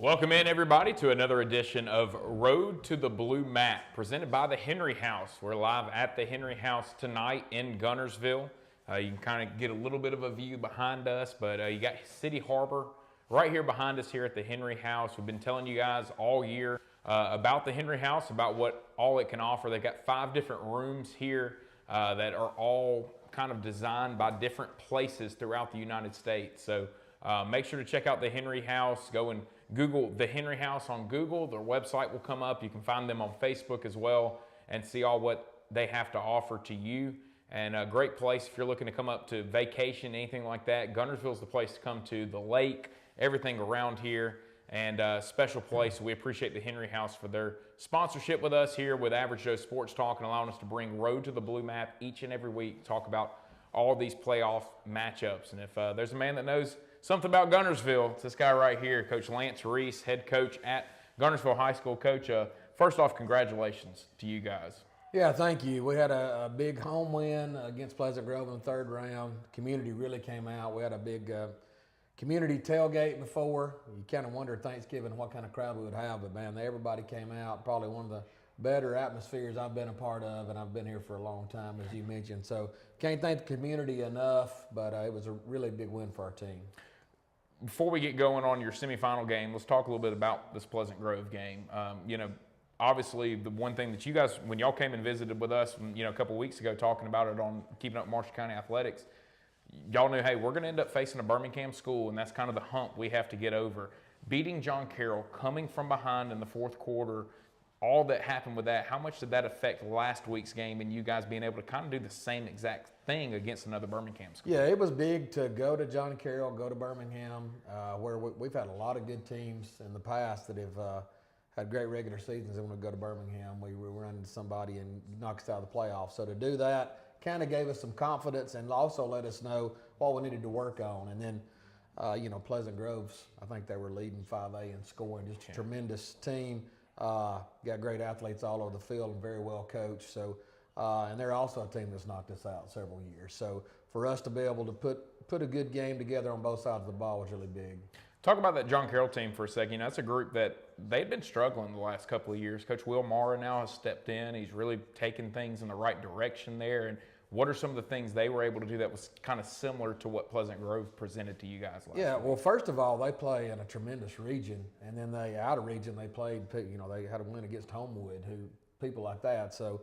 Welcome in, everybody, to another edition of Road to the Blue Mat, presented by the Henry House. We're live at the Henry House tonight in Guntersville. You can kind of get a little bit of a view behind us, but you got City Harbor right here behind us here at the Henry House. We've been telling you guys all year about the Henry House, about what all it can offer. They've got 5 different rooms here that are all kind of designed by different places throughout the United States. So make sure to check out the Henry House. Go and Google the Henry House on Google. Their website will come up. You can find them on Facebook as well and see all what they have to offer to you. And a great place if you're looking to come up to vacation, anything like that. Guntersville's the place to come to. The lake, everything around here, and a special place. We appreciate the Henry House for their sponsorship with us here with Average Joe Sports Talk and allowing us to bring Road to the Blue Map each and every week, talk about all these playoff matchups. And if there's a man that knows something about Guntersville, it's this guy right here, Coach Lance Reese, head coach at Guntersville High School. Coach, first off, congratulations to you guys. Yeah, thank you. We had a big home win against Pleasant Grove in the 3rd round. Community really came out. We had a big community tailgate before. You kind of wonder Thanksgiving what kind of crowd we would have, but man, everybody came out. Probably one of the better atmospheres I've been a part of, and I've been here for a long time, as you mentioned. So can't thank the community enough, but it was a really big win for our team. Before we get going on your semifinal game, let's talk a little bit about this Pleasant Grove game. Obviously, the one thing that you guys, when y'all came and visited with us, a couple weeks ago, talking about it on Keeping Up Marshall County Athletics, y'all knew, hey, we're going to end up facing a Birmingham school, and that's kind of the hump we have to get over. Beating John Carroll, coming from behind in the 4th quarter, all that happened with that, how much did that affect last week's game and you guys being able to kind of do the same exact thing against another Birmingham school? Yeah, it was big to go to John Carroll, go to Birmingham, where we've had a lot of good teams in the past that have had great regular seasons, and when we go to Birmingham, we run into somebody and knock us out of the playoffs. So to do that kind of gave us some confidence and also let us know what we needed to work on. And then, Pleasant Grove's, I think they were leading 5A in scoring, just a tremendous team. Got great athletes all over the field and very well coached. So, and they're also a team that's knocked us out several years. So for us to be able to put a good game together on both sides of the ball was really big. Talk about that John Carroll team for a second. That's a group that they've been struggling the last couple of years. Coach Will Mara now has stepped in. He's really taken things in the right direction there. And what are some of the things they were able to do that was kind of similar to what Pleasant Grove presented to you guys last Yeah, week? well, first of all, they play in a tremendous region. And then out of region, they played, they had a win against Homewood, people like that. So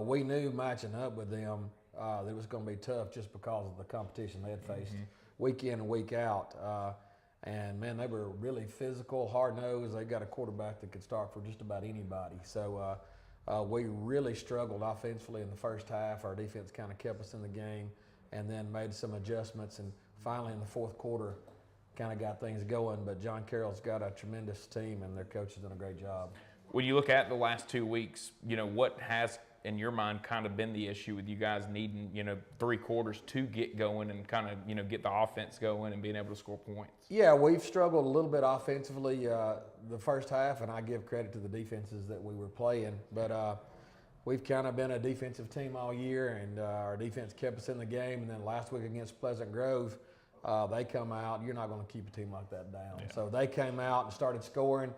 we knew matching up with them that it was going to be tough just because of the competition they had faced week in and week out. And, man, they were really physical, hard-nosed. They got a quarterback that could start for just about anybody. So we really struggled offensively in the first half. Our defense kind of kept us in the game and then made some adjustments. And finally in the 4th quarter kind of got things going. But John Carroll's got a tremendous team, and their coach has done a great job. When you look at the last 2 weeks, what has – in your mind kind of been the issue with you guys needing 3 quarters to get going and kind of get the offense going and being able to score points? Yeah, we've struggled a little bit offensively the first half, and I give credit to the defenses that we were playing, but we've kind of been a defensive team all year, and our defense kept us in the game. And then last week against Pleasant Grove, they come out. You're not going to keep a team like that down. Yeah. So they came out and started scoring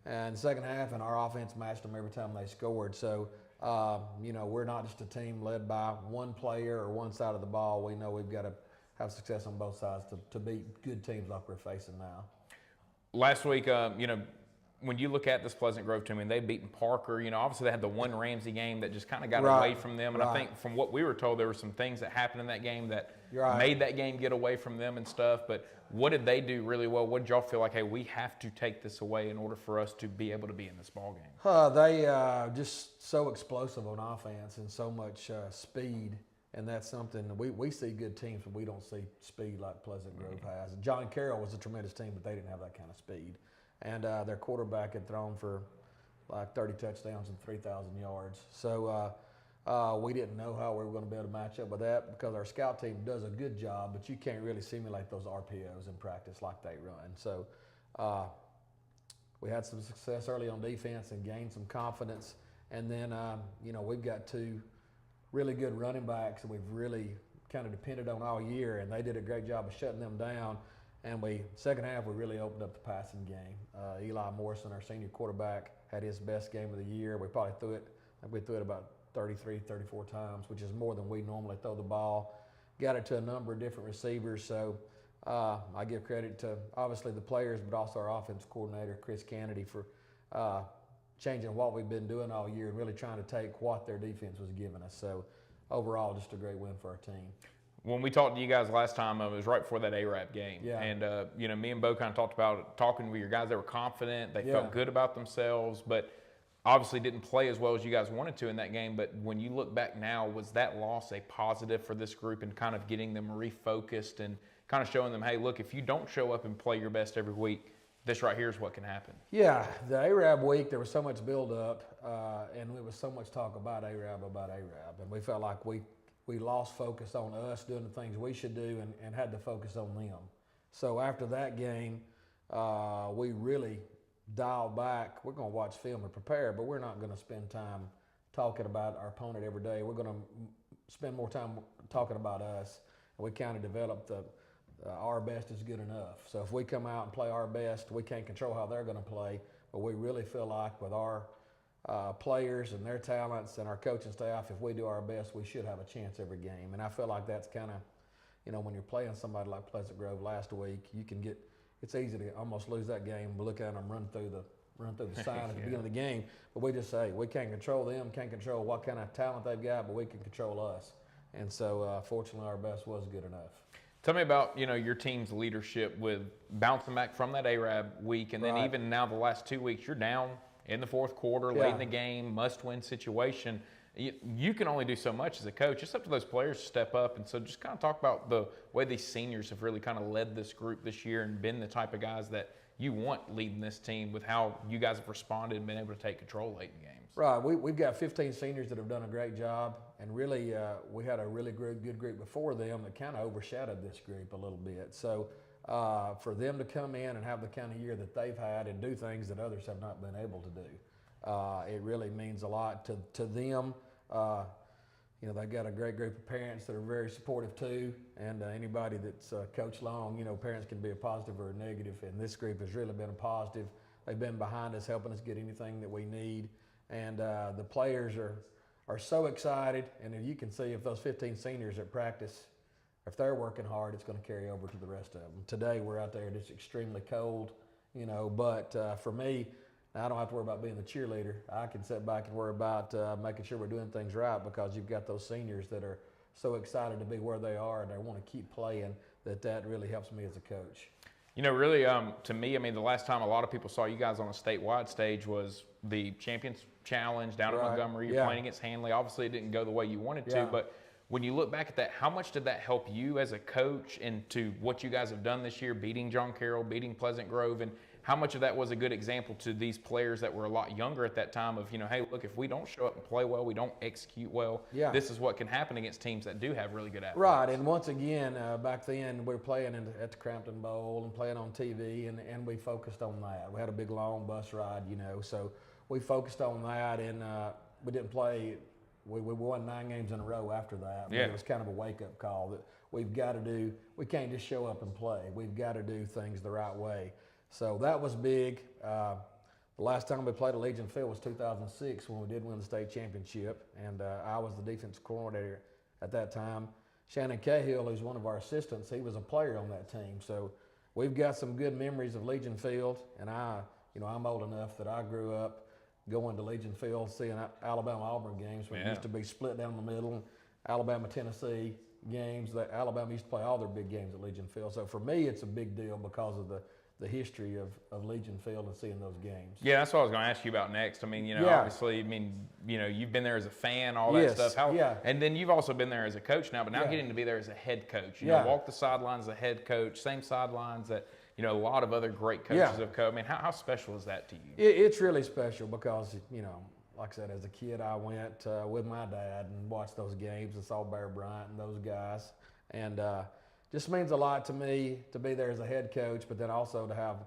in the second half, and our offense matched them every time they scored. So we're not just a team led by one player or one side of the ball. We know we've got to have success on both sides to beat good teams like we're facing now. Last week, when you look at this Pleasant Grove team, they've beaten Parker. Obviously they had the one Ramsey game that just kind of got away from them. And I think from what we were told, there were some things that happened in that game that made that game get away from them and stuff. But what did they do really well? What did y'all feel like, hey, we have to take this away in order for us to be able to be in this ball game? They just so explosive on offense and so much speed. And that's something we see good teams, but we don't see speed like Pleasant Grove has. John Carroll was a tremendous team, but they didn't have that kind of speed. And their quarterback had thrown for like 30 touchdowns and 3,000 yards. So we didn't know how we were going to be able to match up with that because our scout team does a good job, but you can't really simulate those RPOs in practice like they run. So we had some success early on defense and gained some confidence. And then, we've got 2 really good running backs that we've really kind of depended on all year, and they did a great job of shutting them down. And second half, we really opened up the passing game. Eli Morrison, our senior quarterback, had his best game of the year. We probably threw it about 33, 34 times, which is more than we normally throw the ball. Got it to a number of different receivers. So I give credit to obviously the players, but also our offense coordinator, Chris Kennedy, for changing what we've been doing all year and really trying to take what their defense was giving us. So overall, just a great win for our team. When we talked to you guys last time, it was right before that AHSAA game. Yeah. And, me and Bo kind of talked about talking with your guys. They were confident. They felt good about themselves, but obviously didn't play as well as you guys wanted to in that game. But when you look back now, was that loss a positive for this group and kind of getting them refocused and kind of showing them, hey, look, if you don't show up and play your best every week, this right here is what can happen? Yeah, the AHSAA week, there was so much build-up, and there was so much talk about AHSAA, and we felt like we lost focus on us doing the things we should do and had to focus on them. So after that game, we really dialed back. We're going to watch film and prepare, but we're not going to spend time talking about our opponent every day. We're going to spend more time talking about us. And we kind of developed our best is good enough. So if we come out and play our best, we can't control how they're going to play, but we really feel like with our players and their talents and our coaching staff, if we do our best, we should have a chance every game. And I feel like that's kind of, when you're playing somebody like Pleasant Grove last week, it's easy to almost lose that game. We look at them run through the sign at the beginning of the game, but we just say we can't control them, can't control what kind of talent they've got, but we can control us. And so fortunately our best was good enough. Tell me about, your team's leadership with bouncing back from that AHSAA week, and then even now the last 2 weeks, you're down in the fourth quarter, late in the game, must-win situation. You can only do so much as a coach. It's up to those players to step up. And so just kind of talk about the way these seniors have really kind of led this group this year and been the type of guys that you want leading this team with how you guys have responded and been able to take control late in games. Right. We've got 15 seniors that have done a great job. And really, we had a really good group before them that kind of overshadowed this group a little bit. So for them to come in and have the kind of year that they've had and do things that others have not been able to do, it really means a lot to them. They've got a great group of parents that are very supportive too, and anybody that's coached long, parents can be a positive or a negative, and this group has really been a positive. They've been behind us, helping us get anything that we need, and the players are so excited, and if you can see if those 15 seniors at practice, if they're working hard, it's going to carry over to the rest of them. Today we're out there, it's extremely cold, but for me, I don't have to worry about being the cheerleader. I can sit back and worry about making sure we're doing things right, because you've got those seniors that are so excited to be where they are and they want to keep playing that really helps me as a coach. Really, to me, the last time a lot of people saw you guys on a statewide stage was the Champions Challenge down at Montgomery. You're playing against Hanley. Obviously, it didn't go the way you wanted to, but when you look back at that, how much did that help you as a coach into what you guys have done this year, beating John Carroll, beating Pleasant Grove, and how much of that was a good example to these players that were a lot younger at that time of, hey, look, if we don't show up and play well, we don't execute well, this is what can happen against teams that do have really good athletes. Right, and once again, back then we were playing at the Crampton Bowl and playing on TV, and we focused on that. We had a big long bus ride, so we focused on that, and we didn't play. We won 9 games in a row after that. But it was kind of a wake-up call that we can't just show up and play. We've got to do things the right way. So that was big. The last time we played at Legion Field was 2006 when we did win the state championship, and I was the defense coordinator at that time. Shannon Cahill, who's one of our assistants, he was a player on that team. So we've got some good memories of Legion Field, and I'm old enough that I grew up going to Legion Field, seeing Alabama-Auburn games when it used to be split down the middle, Alabama-Tennessee games. Alabama used to play all their big games at Legion Field. So for me, it's a big deal because of the history of Legion Field and seeing those games. Yeah, that's what I was going to ask you about next. Obviously, you've been there as a fan, all that stuff. And then you've also been there as a coach now, but now getting to be there as a head coach. Walk the sidelines as a head coach, same sidelines that, a lot of other great coaches have coached. How special is that to you? It's really special because, like I said, as a kid, I went with my dad and watched those games and saw Bear Bryant and those guys. And just means a lot to me to be there as a head coach, but then also to have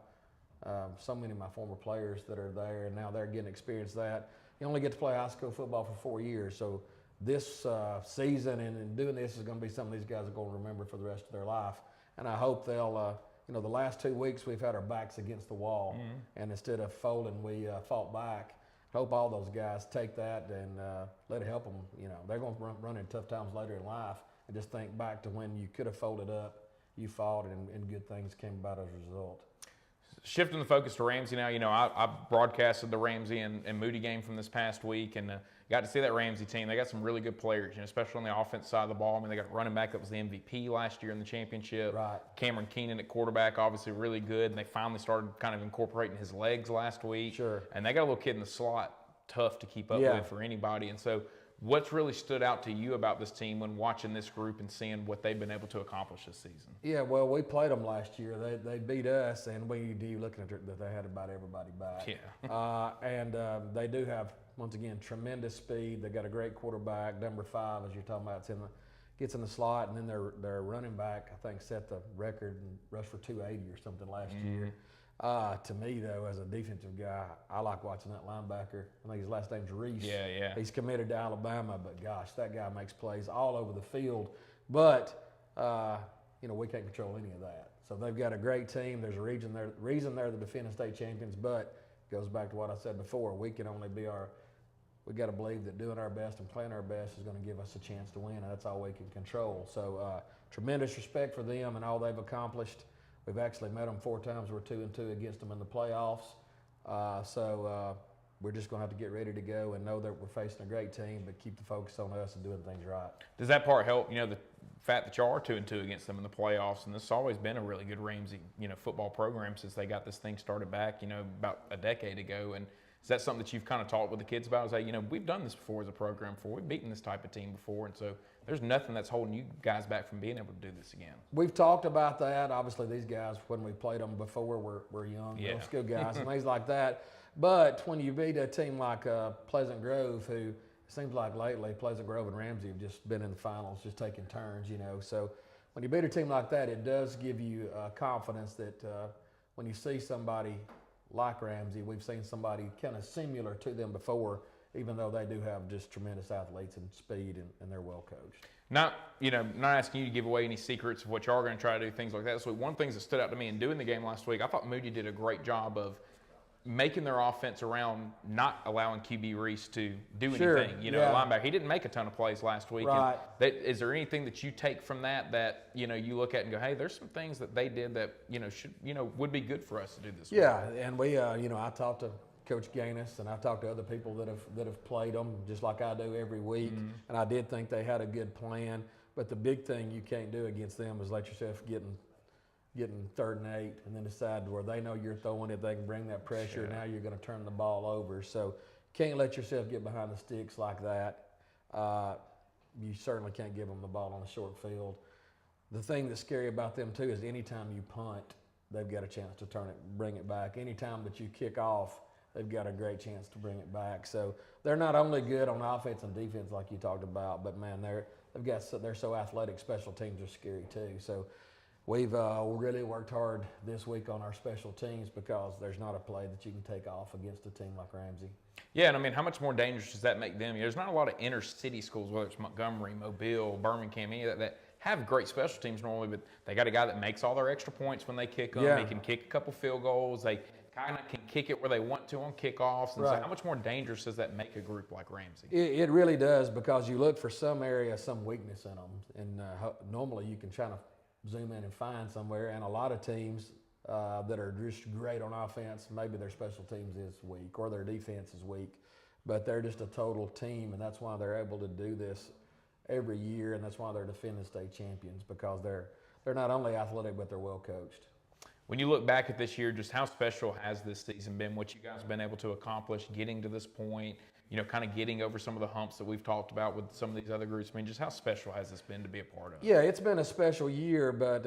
so many of my former players that are there, and now they're getting to experience that. You only get to play high school football for 4 years, so this season and doing this is going to be something these guys are going to remember for the rest of their life. And I hope they'll the last 2 weeks we've had our backs against the wall, and instead of folding, we fought back. Hope all those guys take that and let it help them. They're going to run into tough times later in life, and just think back to when you could have folded up, you fought, and good things came about as a result. Shifting the focus to Ramsey now, I broadcasted the Ramsey and Moody game from this past week, and got to see that Ramsey team. They got some really good players, especially on the offense side of the ball. I mean, they got a running back that was the MVP last year in the championship. Right. Cameron Keenan at quarterback, obviously really good, and they finally started kind of incorporating his legs last week. Sure. And they got a little kid in the slot, tough to keep up with for anybody. And so what's really stood out to you about this team when watching this group and seeing what they've been able to accomplish this season? Yeah, well, we played them last year. They beat us, and we looking at that they had about everybody back. Yeah. And they do have, once again, tremendous speed. They got a great quarterback, number 5, as you're talking about. Gets in the slot, and then their running back, I think, set the record and rushed for 280 or something last year. To me, though, as a defensive guy, I like watching that linebacker. I think his last name's Reese. Yeah. He's committed to Alabama, but gosh, that guy makes plays all over the field. But, we can't control any of that. So they've got a great team. There's a reason they're the defending state champions, but it goes back to what I said before. We can only be we got to believe that doing our best and playing our best is going to give us a chance to win, and that's all we can control. So tremendous respect for them and all they've accomplished. We've actually met them 4 times. We're 2-2 against them in the playoffs. So we're just going to have to get ready to go and know that we're facing a great team, but keep the focus on us and doing things right. Does that part help, the fact that you are 2-2 against them in the playoffs? And this has always been a really good Ramsey, football program since they got this thing started back, about a decade ago. And is that something that you've kind of talked with the kids about? Is that, we've done this before as a program before. We've beaten this type of team before. And so there's nothing that's holding you guys back from being able to do this again. We've talked about that. Obviously, these guys, when we played them before, were young, middle school guys, and things like that. But when you beat a team like Pleasant Grove, who it seems like lately Pleasant Grove and Ramsey have just been in the finals, just taking turns, So when you beat a team like that, it does give you confidence that when you see somebody like Ramsey, we've seen somebody kind of similar to them before, even though they do have just tremendous athletes and speed, and they're well coached. Not asking you to give away any secrets of what you are going to try to do, things like that. So one of the things that stood out to me in doing the game last week, I thought Moody did a great job of making their offense around not allowing QB Reese to do anything. Linebacker. He didn't make a ton of plays last week. Right. Is there anything that you take from that you look at and go, hey, there's some things that they did that should would be good for us to do this week? Yeah, and we I talked to Coach Gaines, and I talked to other people that have played them just like I do every week, and I did think they had a good plan. But the big thing you can't do against them is let yourself getting 3rd and 8 and then decide where they know you're throwing it, they can bring that pressure. Now you're going to turn the ball over. So can't let yourself get behind the sticks like that. You certainly can't give them the ball on a short field. The thing that's scary about them too is anytime you punt, they've got a chance to bring it back. Anytime that you kick off, they've got a great chance to bring it back. So they're not only good on offense and defense like you talked about, but man, they're so athletic. Special teams are scary too. So we've really worked hard this week on our special teams because there's not a play that you can take off against a team like Ramsey. Yeah, and I mean, how much more dangerous does that make them? There's not a lot of inner city schools, whether it's Montgomery, Mobile, Birmingham, any of that have great special teams normally, but they got a guy that makes all their extra points when they kick them. He can kick a couple field goals. They kind of can kick it where they want to on kickoffs. And so how much more dangerous does that make a group like Ramsey? It really does, because you look for some area, some weakness in them, and normally you can try to zoom in and find somewhere. And a lot of teams that are just great on offense, maybe their special teams is weak or their defense is weak, but they're just a total team, and that's why they're able to do this every year, and that's why they're defending state champions, because they're not only athletic, but they're well coached. When you look back at this year, just how special has this season been, what you guys have been able to accomplish, getting to this point, kind of getting over some of the humps that we've talked about with some of these other groups? I mean, just how special has this been to be a part of? Yeah, it's been a special year, but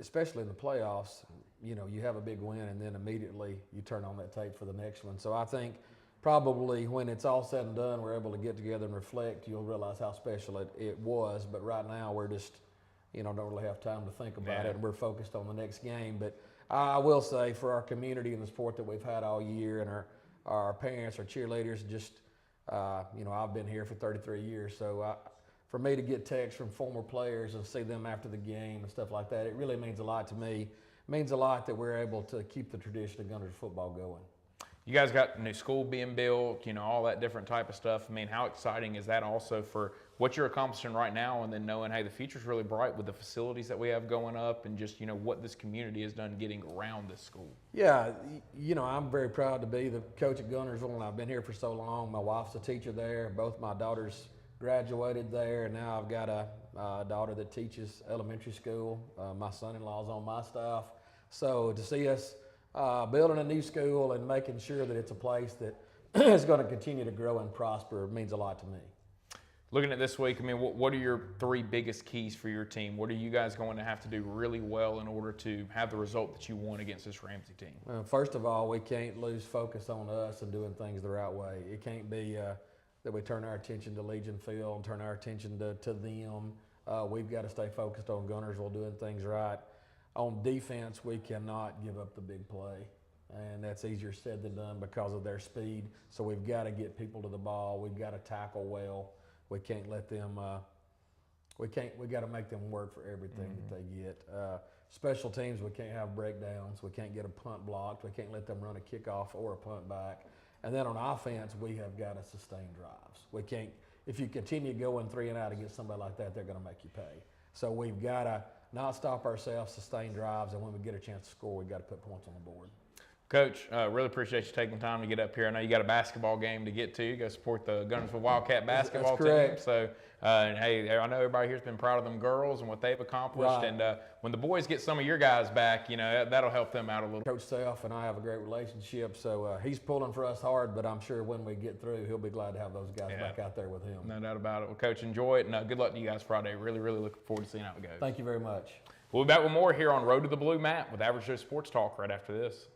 especially in the playoffs, you have a big win, and then immediately you turn on that tape for the next one. So I think probably when it's all said and done, we're able to get together and reflect, you'll realize how special it was. But right now we're just, don't really have time to think about it, and we're focused on the next game. But I will say, for our community and the sport that we've had all year, and our parents, our cheerleaders, just, I've been here for 33 years. So for me to get texts from former players and see them after the game and stuff like that, it really means a lot to me. It means a lot that we're able to keep the tradition of Gunners football going. You guys got a new school being built, you know, all that different type of stuff. I mean, how exciting is that also for what you're accomplishing right now, and then knowing, hey, the future's really bright with the facilities that we have going up and just, you know, what this community has done getting around this school? Yeah, you know, I'm very proud to be the coach at Gunnersville, and I've been here for so long. My wife's a teacher there. Both my daughters graduated there, and now I've got a daughter that teaches elementary school. My son-in-law's on my staff. So to see us building a new school and making sure that it's a place that is going to continue to grow and prosper means a lot to me. Looking at this week, I mean, what are your 3 biggest keys for your team? What are you guys going to have to do really well in order to have the result that you want against this Ramsey team? First of all, we can't lose focus on us and doing things the right way. It can't be that we turn our attention to Legion Field and turn our attention to them. We've got to stay focused on Gunnersville doing things right. On defense, we cannot give up the big play, and that's easier said than done because of their speed. So we've got to get people to the ball. We've got to tackle well. We can't let them. We got to make them work for everything that they get. Special teams, we can't have breakdowns. We can't get a punt blocked. We can't let them run a kickoff or a punt back. And then on offense, we have got to sustain drives. We can't. If you continue going 3 and out against somebody like that, they're going to make you pay. So we've got to not stop ourselves, sustain drives, and when we get a chance to score, we've got to put points on the board. Coach, really appreciate you taking time to get up here. I know you got a basketball game to get to. You go support the Gunnersville Wildcat basketball team. So, hey, I know everybody here's been proud of them girls and what they've accomplished. Right. And when the boys get some of your guys back, you know, that'll help them out a little. Coach Self and I have a great relationship, so he's pulling for us hard, but I'm sure when we get through, he'll be glad to have those guys back out there with him. No doubt about it. Well, Coach, enjoy it, and good luck to you guys Friday. Really, really looking forward to seeing how it goes. Thank you very much. We'll be back with more here on Road to the Blue Mat with Average Joe Sports Talk right after this.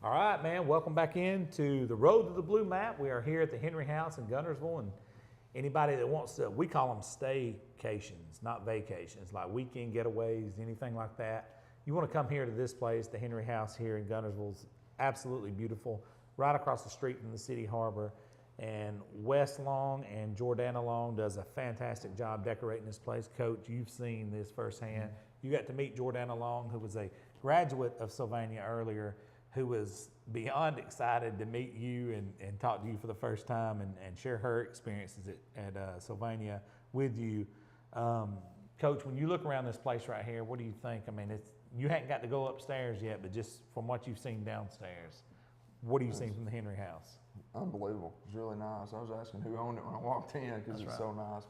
All right, man, welcome back into the Road to the Blue Map. We are here at the Henry House in Guntersville, and anybody that wants to, we call them staycations, not vacations, like weekend getaways, anything like that. You want to come here to this place, the Henry House here in Guntersville. It's absolutely beautiful, right across the street from the City Harbor. And Wes Long and Jordana Long does a fantastic job decorating this place. Coach, you've seen this firsthand. You got to meet Jordana Long, who was a graduate of Sylvania earlier, who was beyond excited to meet you and talk to you for the first time and share her experiences at Sylvania with you. Coach, when you look around this place right here, what do you think? I mean, you hadn't got to go upstairs yet, but just from what you've seen downstairs, what do you see from the Henry House? Unbelievable. It's really nice. I was asking who owned it when I walked in because it's so nice,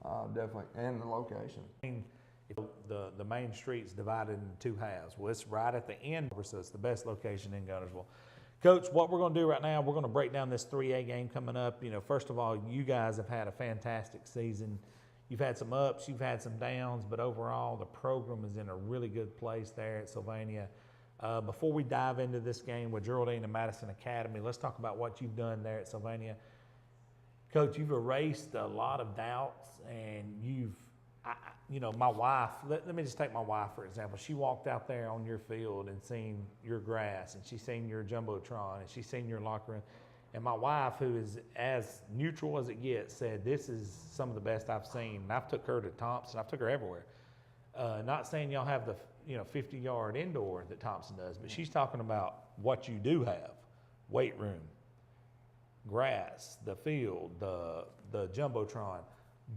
but definitely, and the location. The main street's divided into two halves. Well, it's right at the end, so it's the best location in Guntersville. Coach, what we're going to do right now, we're going to break down this 3A game coming up. You know, first of all, you guys have had a fantastic season. You've had some ups, you've had some downs, but overall, the program is in a really good place there at Sylvania. Before we dive into this game with Geraldine and Madison Academy, let's talk about what you've done there at Sylvania. Coach, you've erased a lot of doubts, and you know, my wife, let me just take my wife, for example. She walked out there on your field and seen your grass, and she's seen your Jumbotron, and she's seen your locker room. And my wife, who is as neutral as it gets, said, this is some of the best I've seen. And I've took her to Thompson. I've took her everywhere. Not saying y'all have the 50-yard indoor that Thompson does, but she's talking about what you do have. Weight room, grass, the field, the Jumbotron.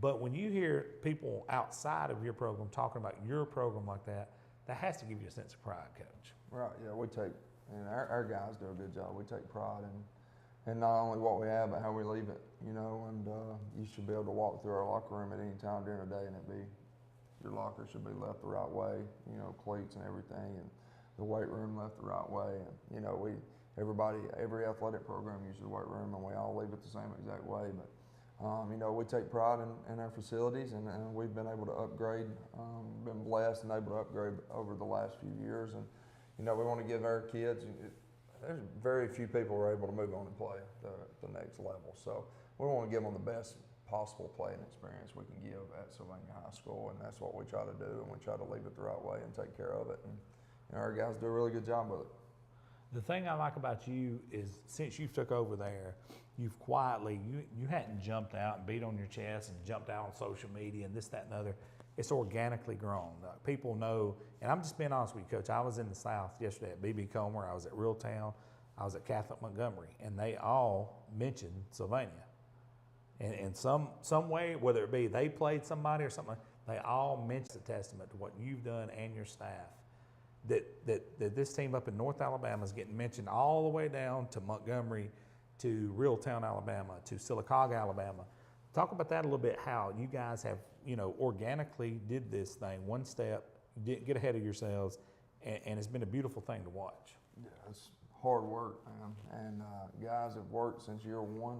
But when you hear people outside of your program talking about your program like that, that has to give you a sense of pride, Coach. Right, yeah, we take, and our guys do a good job. We take pride in not only what we have, but how we leave it, you know, and you should be able to walk through our locker room at any time during the day and your locker should be left the right way, you know, cleats and everything, and the weight room left the right way. And, you know, every athletic program uses the weight room, and we all leave it the same exact way. But, you know, we take pride in our facilities, and we've been able to upgrade, been blessed and able to upgrade over the last few years. And, you know, we want to give our kids, there's very few people who are able to move on and play the next level. So we want to give them the best possible playing experience we can give at Sylvania High School, and that's what we try to do, and we try to leave it the right way and take care of it. And you know, our guys do a really good job with it. The thing I like about you is since you took over there, you've quietly, you hadn't jumped out and beat on your chest and jumped out on social media and this, that, and the other. It's organically grown. People know, and I'm just being honest with you, Coach. I was in the South yesterday at BB Comer. I was at Reeltown. I was at Catholic Montgomery, and they all mentioned Sylvania. And in some way, whether it be they played somebody or something, they all mentioned a testament to what you've done and your staff. That this team up in North Alabama is getting mentioned all the way down to Montgomery, to Reeltown, Alabama, to Sylacauga, Alabama. Talk about that a little bit, how you guys have, you know, organically did this thing one step, get ahead of yourselves, and it's been a beautiful thing to watch. Yeah, it's hard work, man. And guys have worked since year one,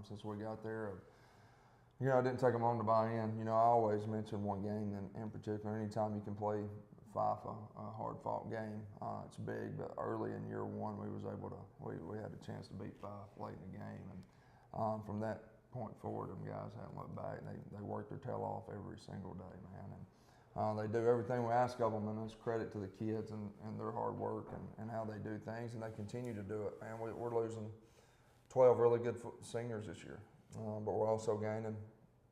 since we got there. You know, I didn't take them long to buy in. You know, I always mention one game in particular. Anytime you can play FIFA, a hard-fought game, it's big. But early in year one, we had a chance to beat Fife late in the game. And from that point forward, them guys haven't looked back. They work their tail off every single day, man. And they do everything we ask of them, and it's credit to the kids and their hard work and how they do things, and they continue to do it. Man, we're losing 12 really good seniors this year, but we're also gaining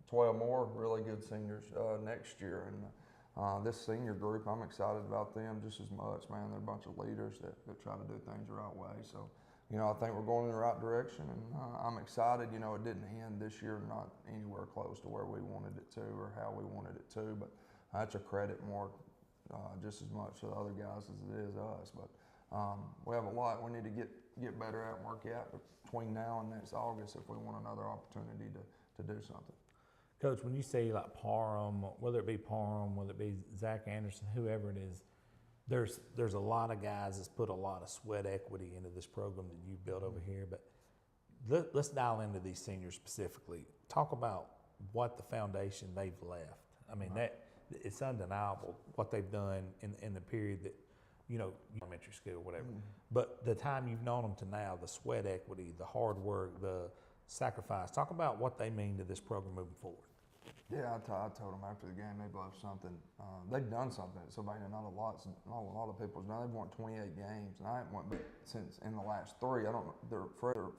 12 more really good seniors next year. And this senior group, I'm excited about them just as much, man. They're a bunch of leaders that try to do things the right way. So, you know, I think we're going in the right direction, and I'm excited. You know, it didn't end this year not anywhere close to where we wanted it to or how we wanted it to, but that's a credit more just as much to the other guys as it is us. But we have a lot we need to get better at and work out between now and next August if we want another opportunity to do something. Coach, when you say like Parham, whether it be Parham, whether it be Zach Anderson, whoever it is, there's a lot of guys that's put a lot of sweat equity into this program that you've built over here. But let's dial into these seniors specifically. Talk about what the foundation they've left. I mean, it's undeniable what they've done in the period elementary school, whatever. But the time you've known them to now, the sweat equity, the hard work, the sacrifice. Talk about what they mean to this program moving forward. Yeah, I told them after the game they've left something. They've done something at Sylvania. Not a lot of people's done. They've won 28 games, and I haven't won since in the last 3. I don't know. Their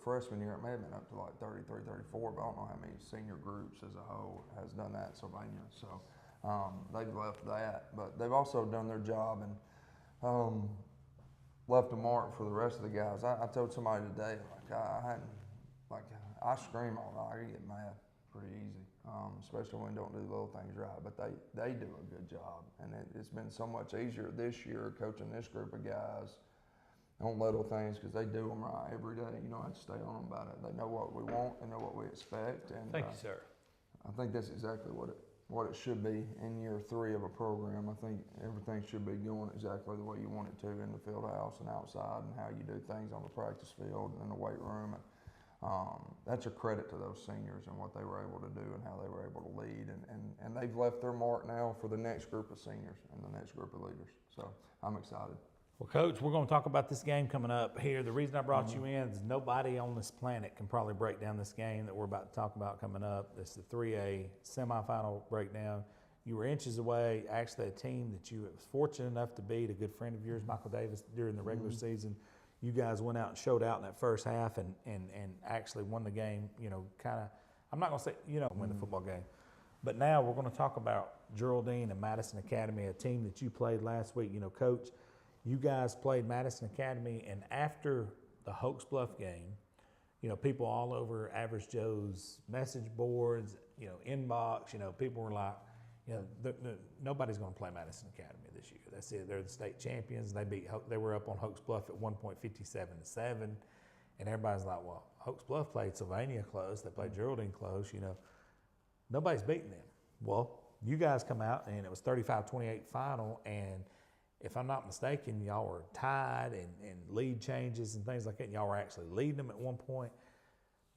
freshman year, it may have been up to like 33, 34, but I don't know how many senior groups as a whole has done that at Sylvania. So they've left that, but they've also done their job and left a mark for the rest of the guys. I told somebody today, I scream all night. I get mad pretty easy, especially when we don't do little things right. But they do a good job, and it's been so much easier this year coaching this group of guys on little things because they do them right every day. You don't have to stay on them about it. They know what we want, they know what we expect, and Thank you, sir. I think that's exactly what it should be in year 3 of a program. I think everything should be going exactly the way you want it to in the field house and outside, and how you do things on the practice field and in the weight room. And that's a credit to those seniors and what they were able to do and how they were able to lead. And they've left their mark now for the next group of seniors and the next group of leaders. So I'm excited. Well, Coach, we're going to talk about this game coming up here. The reason I brought you in is nobody on this planet can probably break down this game that we're about to talk about coming up. It's the 3A semifinal breakdown. You were inches away. Actually, a team that you was fortunate enough to beat, a good friend of yours, Michael Davis, during the regular season. You guys went out and showed out in that first half and actually won the game, I'm not going to say, win the football game. But now we're going to talk about Geraldine and Madison Academy, a team that you played last week. Coach, you guys played Madison Academy, and after the Hoax Bluff game, people all over Average Joe's message boards, inbox, people were like, nobody's going to play Madison Academy this year. That's it. They're the state champions. They were up on Hoax Bluff at 1.57-7, and everybody's like, well, Hoax Bluff played Sylvania close. They played Geraldine close. Nobody's beating them. Well, you guys come out, and it was 35-28 final, and if I'm not mistaken, y'all were tied and lead changes and things like that. And y'all were actually leading them at one point.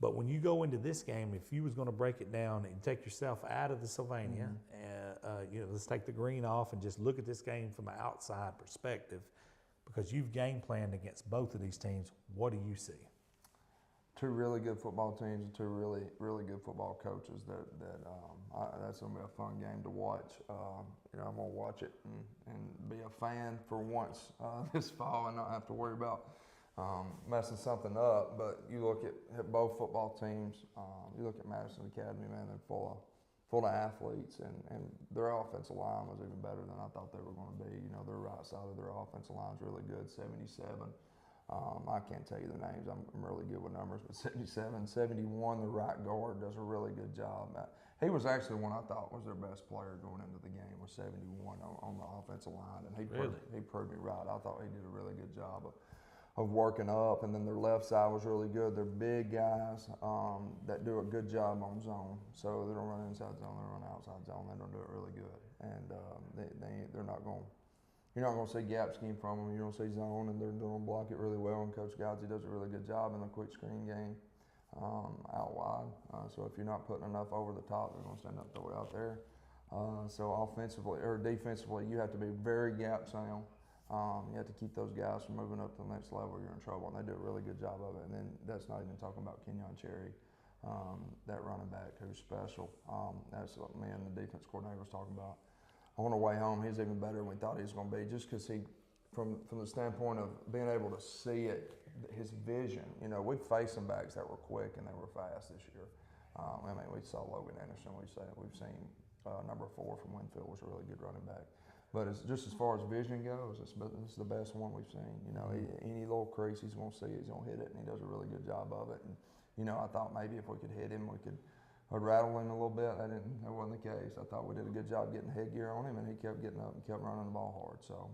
But when you go into this game, if you was going to break it down and take yourself out of the Sylvania, let's take the green off and just look at this game from an outside perspective, because you've game planned against both of these teams. What do you see? 2 really good football teams and 2 really, really good football coaches. That's going to be a fun game to watch. I'm going to watch it and be a fan for once this fall and not have to worry about messing something up. But you look at both football teams. You look at Madison Academy, man, they're full of athletes, and their offensive line was even better than I thought they were going to be. Their right side of their offensive line is really good, 77. I can't tell you the names. I'm really good with numbers, but 77, 71, the right guard does a really good job. He was actually one I thought was their best player going into the game, was 71 on the offensive line, and he proved me right. I thought he did a really good job of working up, and then their left side was really good. They're big guys that do a good job on zone. So they don't run inside zone, they run outside zone. They don't do it really good, and they're not going. You're not going to see gap scheme from them. You don't see zone, and they're going to block it really well. And Coach Godsey does a really good job in the quick screen game out wide. So if you're not putting enough over the top, they're going to stand up, throw it out there. So offensively or defensively, you have to be very gap sound. You have to keep those guys from moving up to the next level. You're in trouble, and they do a really good job of it. And then that's not even talking about Kenyon Cherry, that running back who's special. That's what me and the defense coordinator was talking about. On the way home, he's even better than we thought he was going to be, just because from the standpoint of being able to see it, his vision. We've faced some backs that were quick and they were fast this year. We saw Logan Anderson. We've seen number 4 from Winfield was a really good running back. But just as far as vision goes, this is the best one we've seen. Any little crease he's going to see, he's going to hit it, and he does a really good job of it. And I thought maybe if we could hit him, I'd rattle him a little bit. That wasn't the case. I thought we did a good job getting headgear on him, and he kept getting up and kept running the ball hard. So,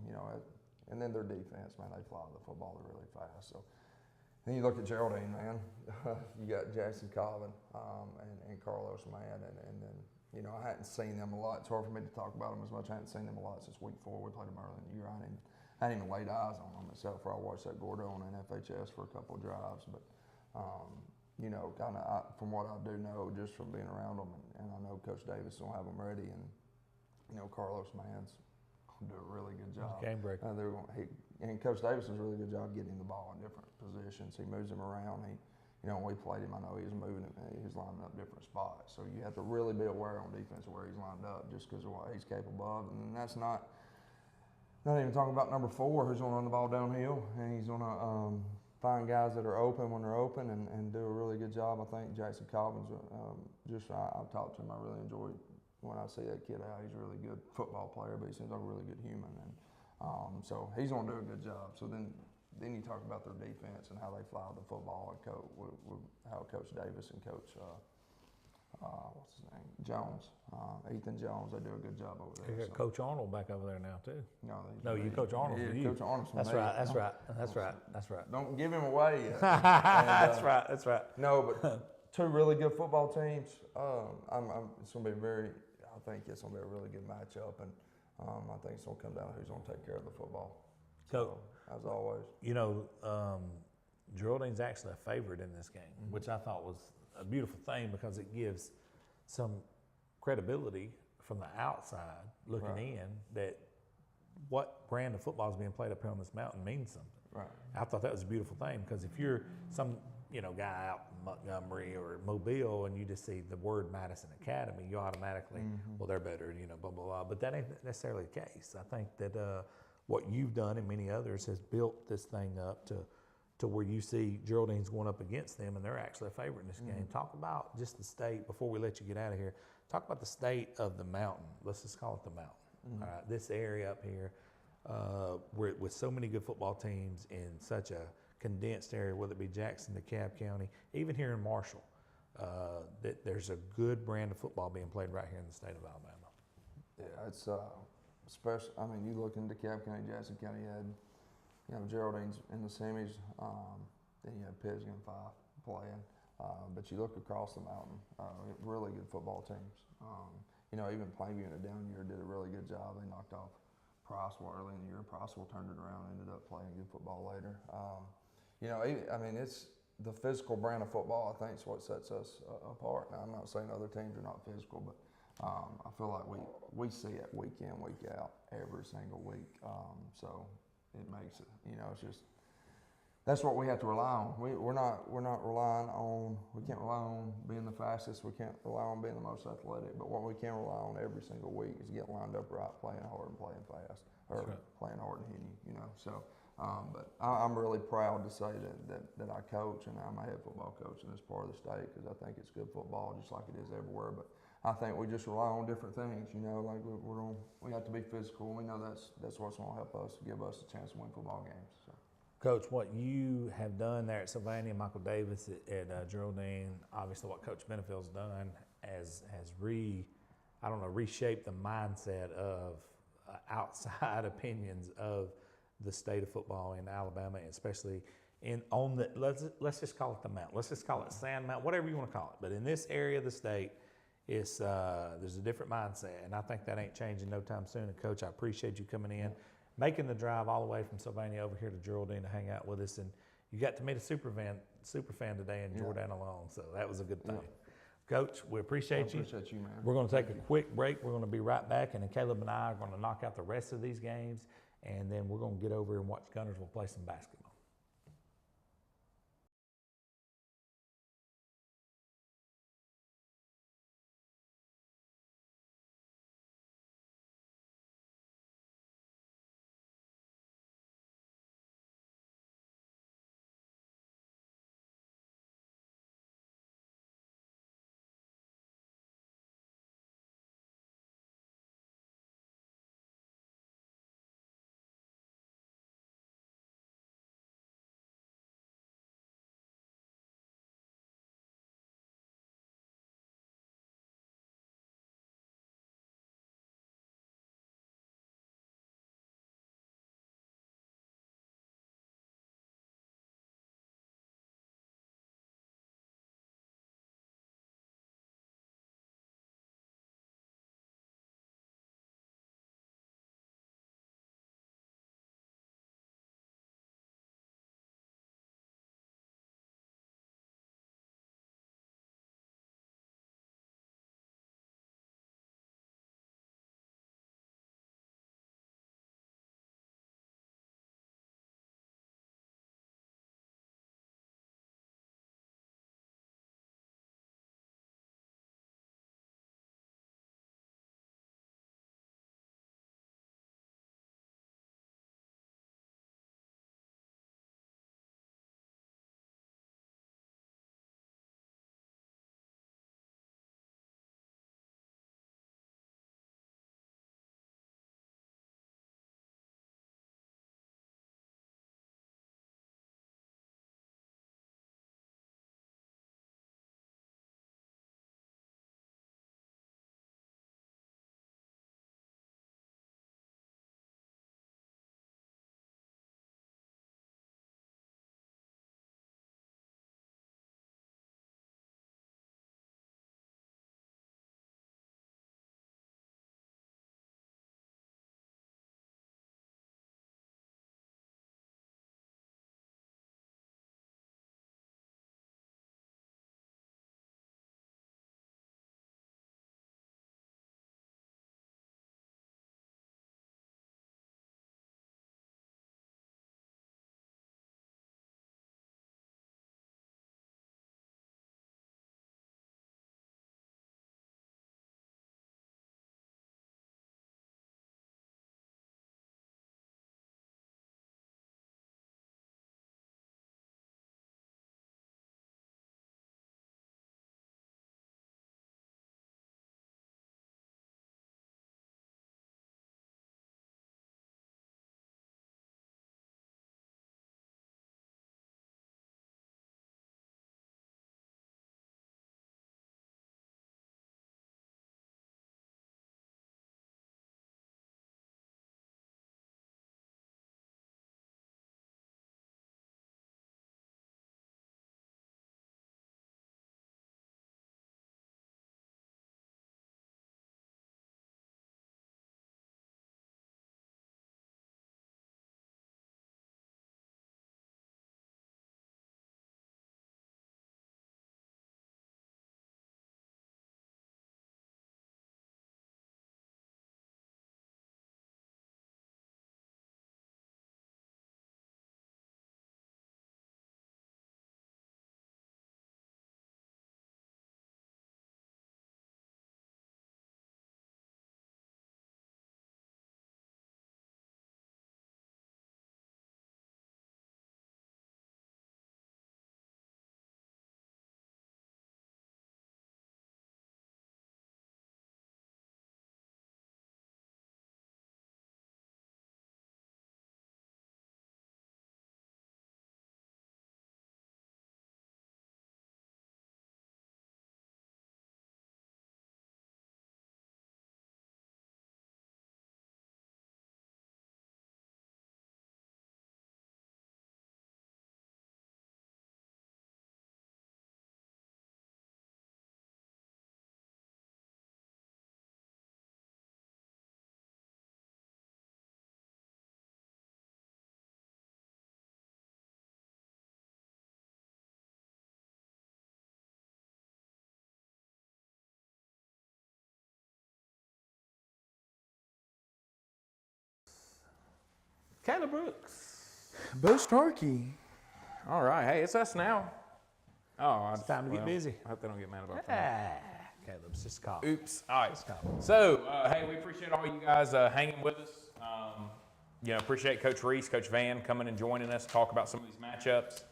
and then their defense, man, they fly the football really fast. So, then you look at Geraldine, man. You got Jackson Colvin and Carlos, man, and then, I hadn't seen them a lot. It's hard for me to talk about them as much. I hadn't seen them a lot since week 4. We played them early in the year. I hadn't even laid eyes on them except for I watched that Gordo on FHS for a couple of drives, but. From what I do know, just from being around them, and I know Coach Davis will have them ready, and Carlos Mann's do a really good job. Game breaker. And Coach Davis does a really good job getting him the ball in different positions. He moves him around. When we played him, I know he was moving him. He was lining up different spots. So you have to really be aware on defense where he's lined up, just because of what he's capable of. And that's not even talking about number 4, who's going to run the ball downhill, and he's going to find guys that are open when they're open and do a really good job. I think Jackson Cobbins, I've talked to him. I really enjoy when I see that kid out. He's a really good football player, but he seems like a really good human. And so he's going to do a good job. So then you talk about their defense and how they fly the football, and how Coach Davis and Coach what's his name, Jones, Ethan Jones, they do a good job over there. You got Coach Arnold back over there now too. No, you Coach Arnold. Yeah, you. Coach Arnold's from That's me. right. That's right. Don't give him away yet. That's right. No, but 2 really good football teams. It's going to be I think it's going to be a really good matchup, and I think it's going to come down to who's going to take care of the football. So, as always. Geraldine's actually a favorite in this game, which I thought was a beautiful thing because it gives some credibility from the outside looking in that what brand of football is being played up here on this mountain means something. Right. I thought that was a beautiful thing because if you're some guy out in Montgomery or Mobile and you just see the word Madison Academy, you automatically, well, they're better, blah, blah, blah. But that ain't necessarily the case. I think that what you've done and many others has built this thing up to where you see Geraldine's going up against them and they're actually a favorite in this game. Talk about just the state, before we let you get out of here, talk about the state of the mountain. Let's just call it the mountain. All right, this area up here, with so many good football teams in such a condensed area, whether it be Jackson, DeKalb County, even here in Marshall, that there's a good brand of football being played right here in the state of Alabama. Yeah, it's especially. I mean, you look in DeKalb County, Jackson County, you have Geraldine's in the semis. Then you have Pisgah and Fife playing. But you look across the mountain, really good football teams. Even Plainview in the down year did a really good job. They knocked off Priceville early in the year. Priceville turned it around and ended up playing good football later. It's the physical brand of football, I think, is what sets us apart. Now, I'm not saying other teams are not physical, but I feel like we see it week in, week out, every single week. So it makes it, it's just, that's what we have to rely on. We're not relying on, we can't rely on being the fastest, we can't rely on being the most athletic, but what we can rely on every single week is getting lined up right, playing hard and playing fast, or playing hard and hitting, So, but I'm really proud to say that I coach and I'm a head football coach in this part of the state because I think it's good football just like it is everywhere. But I think we just rely on different things, like we have to be physical. We know that's what's going to help us, give us a chance to win football games. So. Coach, what you have done there at Sylvania, Michael Davis at Geraldine, obviously what Coach Benefield's done has reshaped the mindset of outside opinions of the state of football in Alabama, and especially let's just call it the mountain. Let's just call it Sand Mountain, whatever you want to call it. But in this area of the state, there's a different mindset, and I think that ain't changing no time soon. And Coach, I appreciate you coming in, making the drive all the way from Sylvania over here to Geraldine to hang out with us, and you got to meet a super fan today in Jordan alone, so that was a good thing. Yeah. Coach, we appreciate you. I appreciate you, man. We're going to take a quick break. We're going to be right back, and then Caleb and I are going to knock out the rest of these games, and then we're going to get over and watch Gunnersville play some basketball. Caleb Brooks. Bo Starkey. All right. Hey, it's us now. Oh, It's time to get busy. I hope they don't get mad about that. Caleb's just caught. Oops. All right. So, hey, we appreciate all you guys hanging with us. Appreciate Coach Reese, Coach Van coming and joining us, talk about some of these matchups.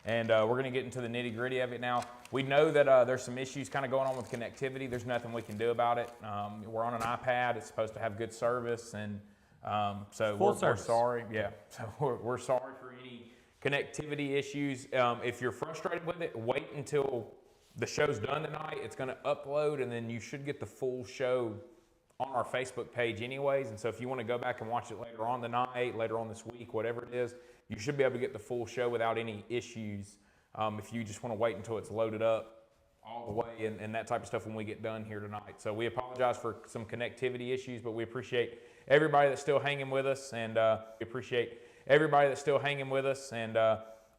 And we're going to get into the nitty gritty of it now. We know that there's some issues kind of going on with connectivity. There's nothing we can do about it. We're on an iPad. It's supposed to have good service. And so we're sorry. Yeah. So we're sorry for any connectivity issues. If you're frustrated with it, wait until the show's done tonight. It's going to upload, and then you should get the full show on our Facebook page anyways. And so if you want to go back and watch it later on tonight, later on this week, whatever it is, you should be able to get the full show without any issues. If you just want to wait until it's loaded up all the way and that type of stuff when we get done here tonight. So we apologize for some connectivity issues, but we appreciate everybody that's still hanging with us, and we appreciate everybody that's still hanging with us and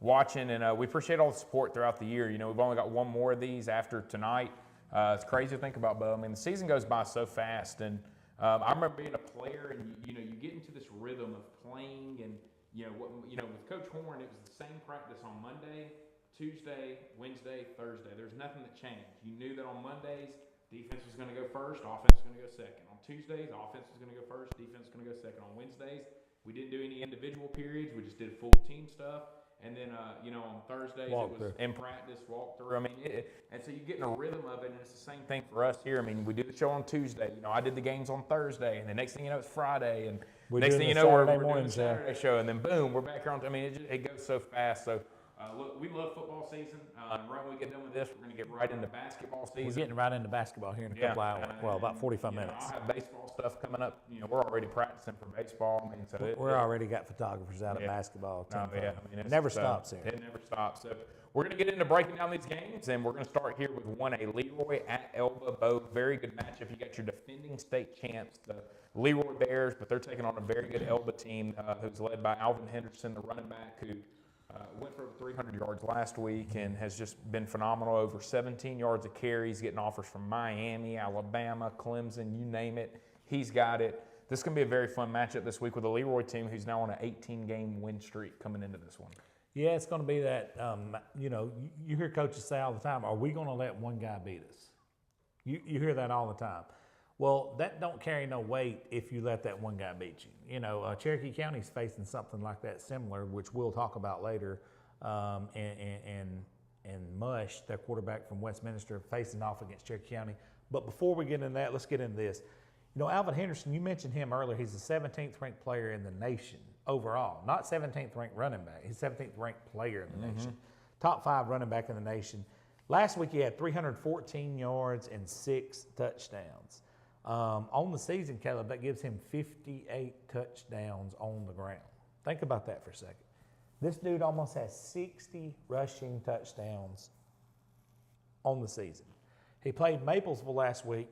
watching, and we appreciate all the support throughout the year. We've only got one more of these after tonight. It's crazy to think about, Bo. I mean, the season goes by so fast, and I remember being a player, and you get into this rhythm of playing, and with Coach Horn, it was the same practice on Monday, Tuesday, Wednesday, Thursday. There's nothing that changed. You knew that on Mondays, defense was going to go first, offense was going to go second. On Tuesdays, offense was going to go first, defense was going to go second. On Wednesdays, we didn't do any individual periods. We just did full team stuff. And then, on Thursdays, it was in practice, walk through. I mean, and so you get in a rhythm of it, and it's the same thing for us here. I mean, we do the show on Tuesday. I did the games on Thursday, and the next thing you know, it's Friday. And next thing you know, we're doing the Saturday show, and then boom, we're back here on. I mean, it goes so fast. So, look, we love football season. Right when we get done with this, we're going to get right into basketball season. We're getting right into basketball here in a couple hours. Well, about 45 minutes. I'll have baseball stuff coming up. We're already practicing for baseball. I mean, so we're already got photographers out at basketball. It never stops here. It never stops. So we're going to get into breaking down these games, and we're going to start here with a Leroy at Elba. Bo, very good matchup. You got your defending state champs, the Leroy Bears, but they're taking on a very good Elba team who's led by Alvin Henderson, the running back, who went for over 300 yards last week and has just been phenomenal. Over 17 yards of carries, getting offers from Miami, Alabama, Clemson, you name it. He's got it. This is going to be a very fun matchup this week with the Leroy team, who's now on an 18-game win streak coming into this one. Yeah, it's going to be that, you hear coaches say all the time, are we going to let one guy beat us? You hear that all the time. Well, that don't carry no weight if you let that one guy beat you. Cherokee County's facing something like that similar, which we'll talk about later. And Mush, their quarterback from Westminster, facing off against Cherokee County. But before we get into that, let's get into this. Alvin Henderson, you mentioned him earlier. He's the 17th ranked player in the nation overall. Not 17th ranked running back. He's 17th ranked player in the nation. Top 5 running back in the nation. Last week he had 314 yards and 6 touchdowns. On the season, Caleb, that gives him 58 touchdowns on the ground. Think about that for a second. This dude almost has 60 rushing touchdowns on the season. He played Maplesville last week.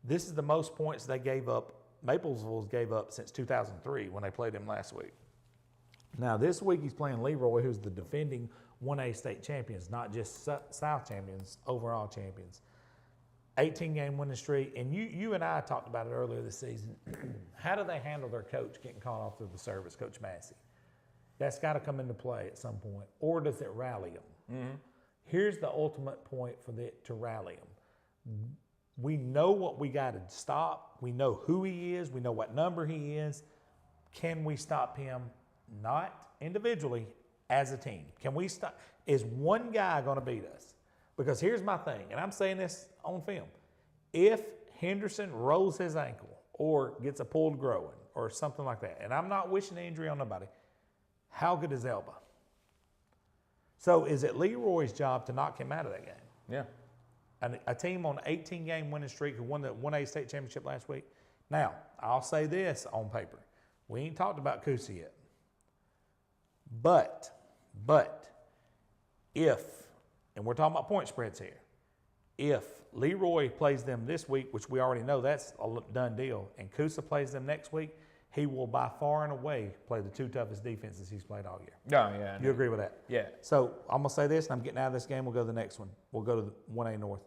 This is the most points they gave up. Maplesville gave up since 2003 when they played him last week. Now, this week he's playing Leroy, who's the defending 1A state champions, not just South champions, overall champions. 18-game winning streak, and you and I talked about it earlier this season. How do they handle their coach getting caught off through the service, Coach Massey? That's got to come into play at some point, or does it rally them? Here's the ultimate point for it to rally them. We know what we got to stop. We know who he is. We know what number he is. Can we stop him? Not individually, as a team. Can we stop? Is one guy going to beat us? Because here's my thing, and I'm saying this on film. If Henderson rolls his ankle or gets a pulled groin or something like that, and I'm not wishing injury on nobody, how good is Elba? So is it Leroy's job to knock him out of that game? Yeah. And a team on an 18-game winning streak who won the 1A state championship last week. Now, I'll say this on paper. We ain't talked about Coosa yet. But if, and we're talking about point spreads here, if Leroy plays them this week, which we already know that's a done deal, and Coosa plays them next week, he will by far and away play the 2 toughest defenses he's played all year. Oh, yeah. You agree with that? Yeah. So I'm going to say this, and I'm getting out of this game. We'll go to the next one. We'll go to the 1A North.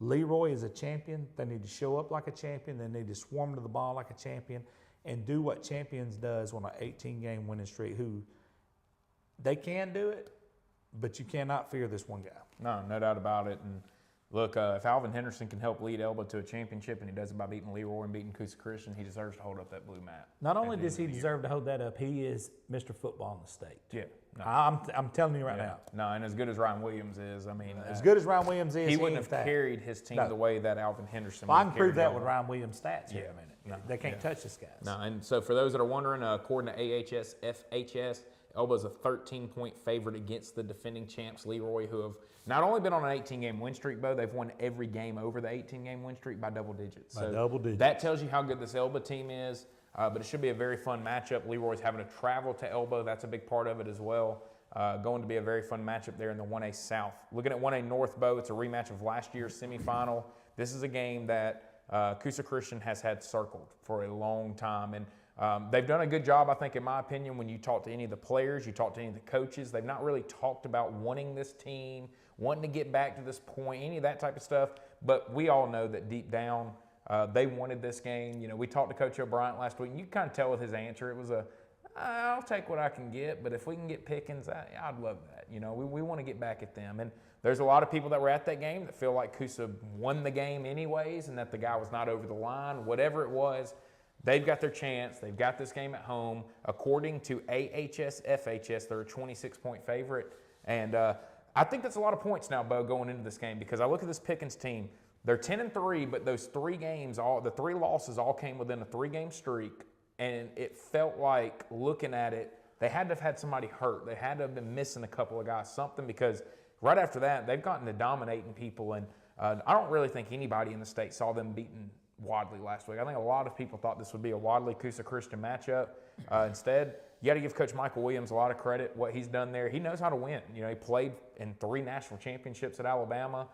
Leroy is a champion. They need to show up like a champion. They need to swarm to the ball like a champion. and do what Champions does on an 18-game winning streak, who they can do it, but you cannot fear this one guy. No doubt about it. And look, if Alvin Henderson can help lead Elba to a championship, and he does it by beating Leroy and beating Coosa Christian, he deserves to hold up that blue mat. Not only does he deserve to hold that up, he is Mr. Football in the state. Yeah. No. I'm telling you right now. No, and as good as Ryan Williams is, I mean, As good as Ryan Williams is, he wouldn't have carried his team the way that Alvin Henderson Well, I would can prove carry that him. with Ryan Williams' stats here in a minute. They can't touch this guy. No, and so for those that are wondering, according to AHS, FHS, Elba's a 13-point favorite against the defending champs, Leroy, who have not only been on an 18-game win streak, Bo, they've won every game over the 18-game win streak by double digits. By double digits. That tells you how good this Elba team is, but it should be a very fun matchup. Leroy's having to travel to Elba. That's a big part of it as well. Going to be a very fun matchup there in the 1A South. Looking at 1A North, Bo, it's a rematch of last year's semifinal. This is a game that Coosa Christian has had circled for a long time, and they've done a good job, I think, in my opinion. When you talk to any of the players, you talk to any of the coaches, they've not really talked about wanting this team, wanting to get back to this point, any of that type of stuff. But we all know that deep down, they wanted this game. You know, we talked to Coach O'Brien last week, and you can kind of tell with his answer, it was I'll take what I can get, but if we can get Pickens, I'd love that. You know, we want to get back at them. And there's a lot of people that were at that game that feel like Coosa won the game anyways, and that the guy was not over the line. Whatever it was, they've got their chance. They've got this game at home. According to AHS, FHS, they're a 26-point favorite. And I think that's a lot of points now, Bo, going into this game, because I look at this Pickens team. They're 10-3, but those 3 games, the 3 losses all came within a 3-game streak. And it felt like, looking at it, they had to have had somebody hurt. They had to have been missing a couple of guys, something, because right after that, they've gotten to dominating people. And I don't really think anybody in the state saw them beating Wadley last week. I think a lot of people thought this would be a Wadley-Coosa Christian matchup. Instead, you got to give Coach Michael Williams a lot of credit, what he's done there. He knows how to win. You know, he played in 3 national championships at Alabama.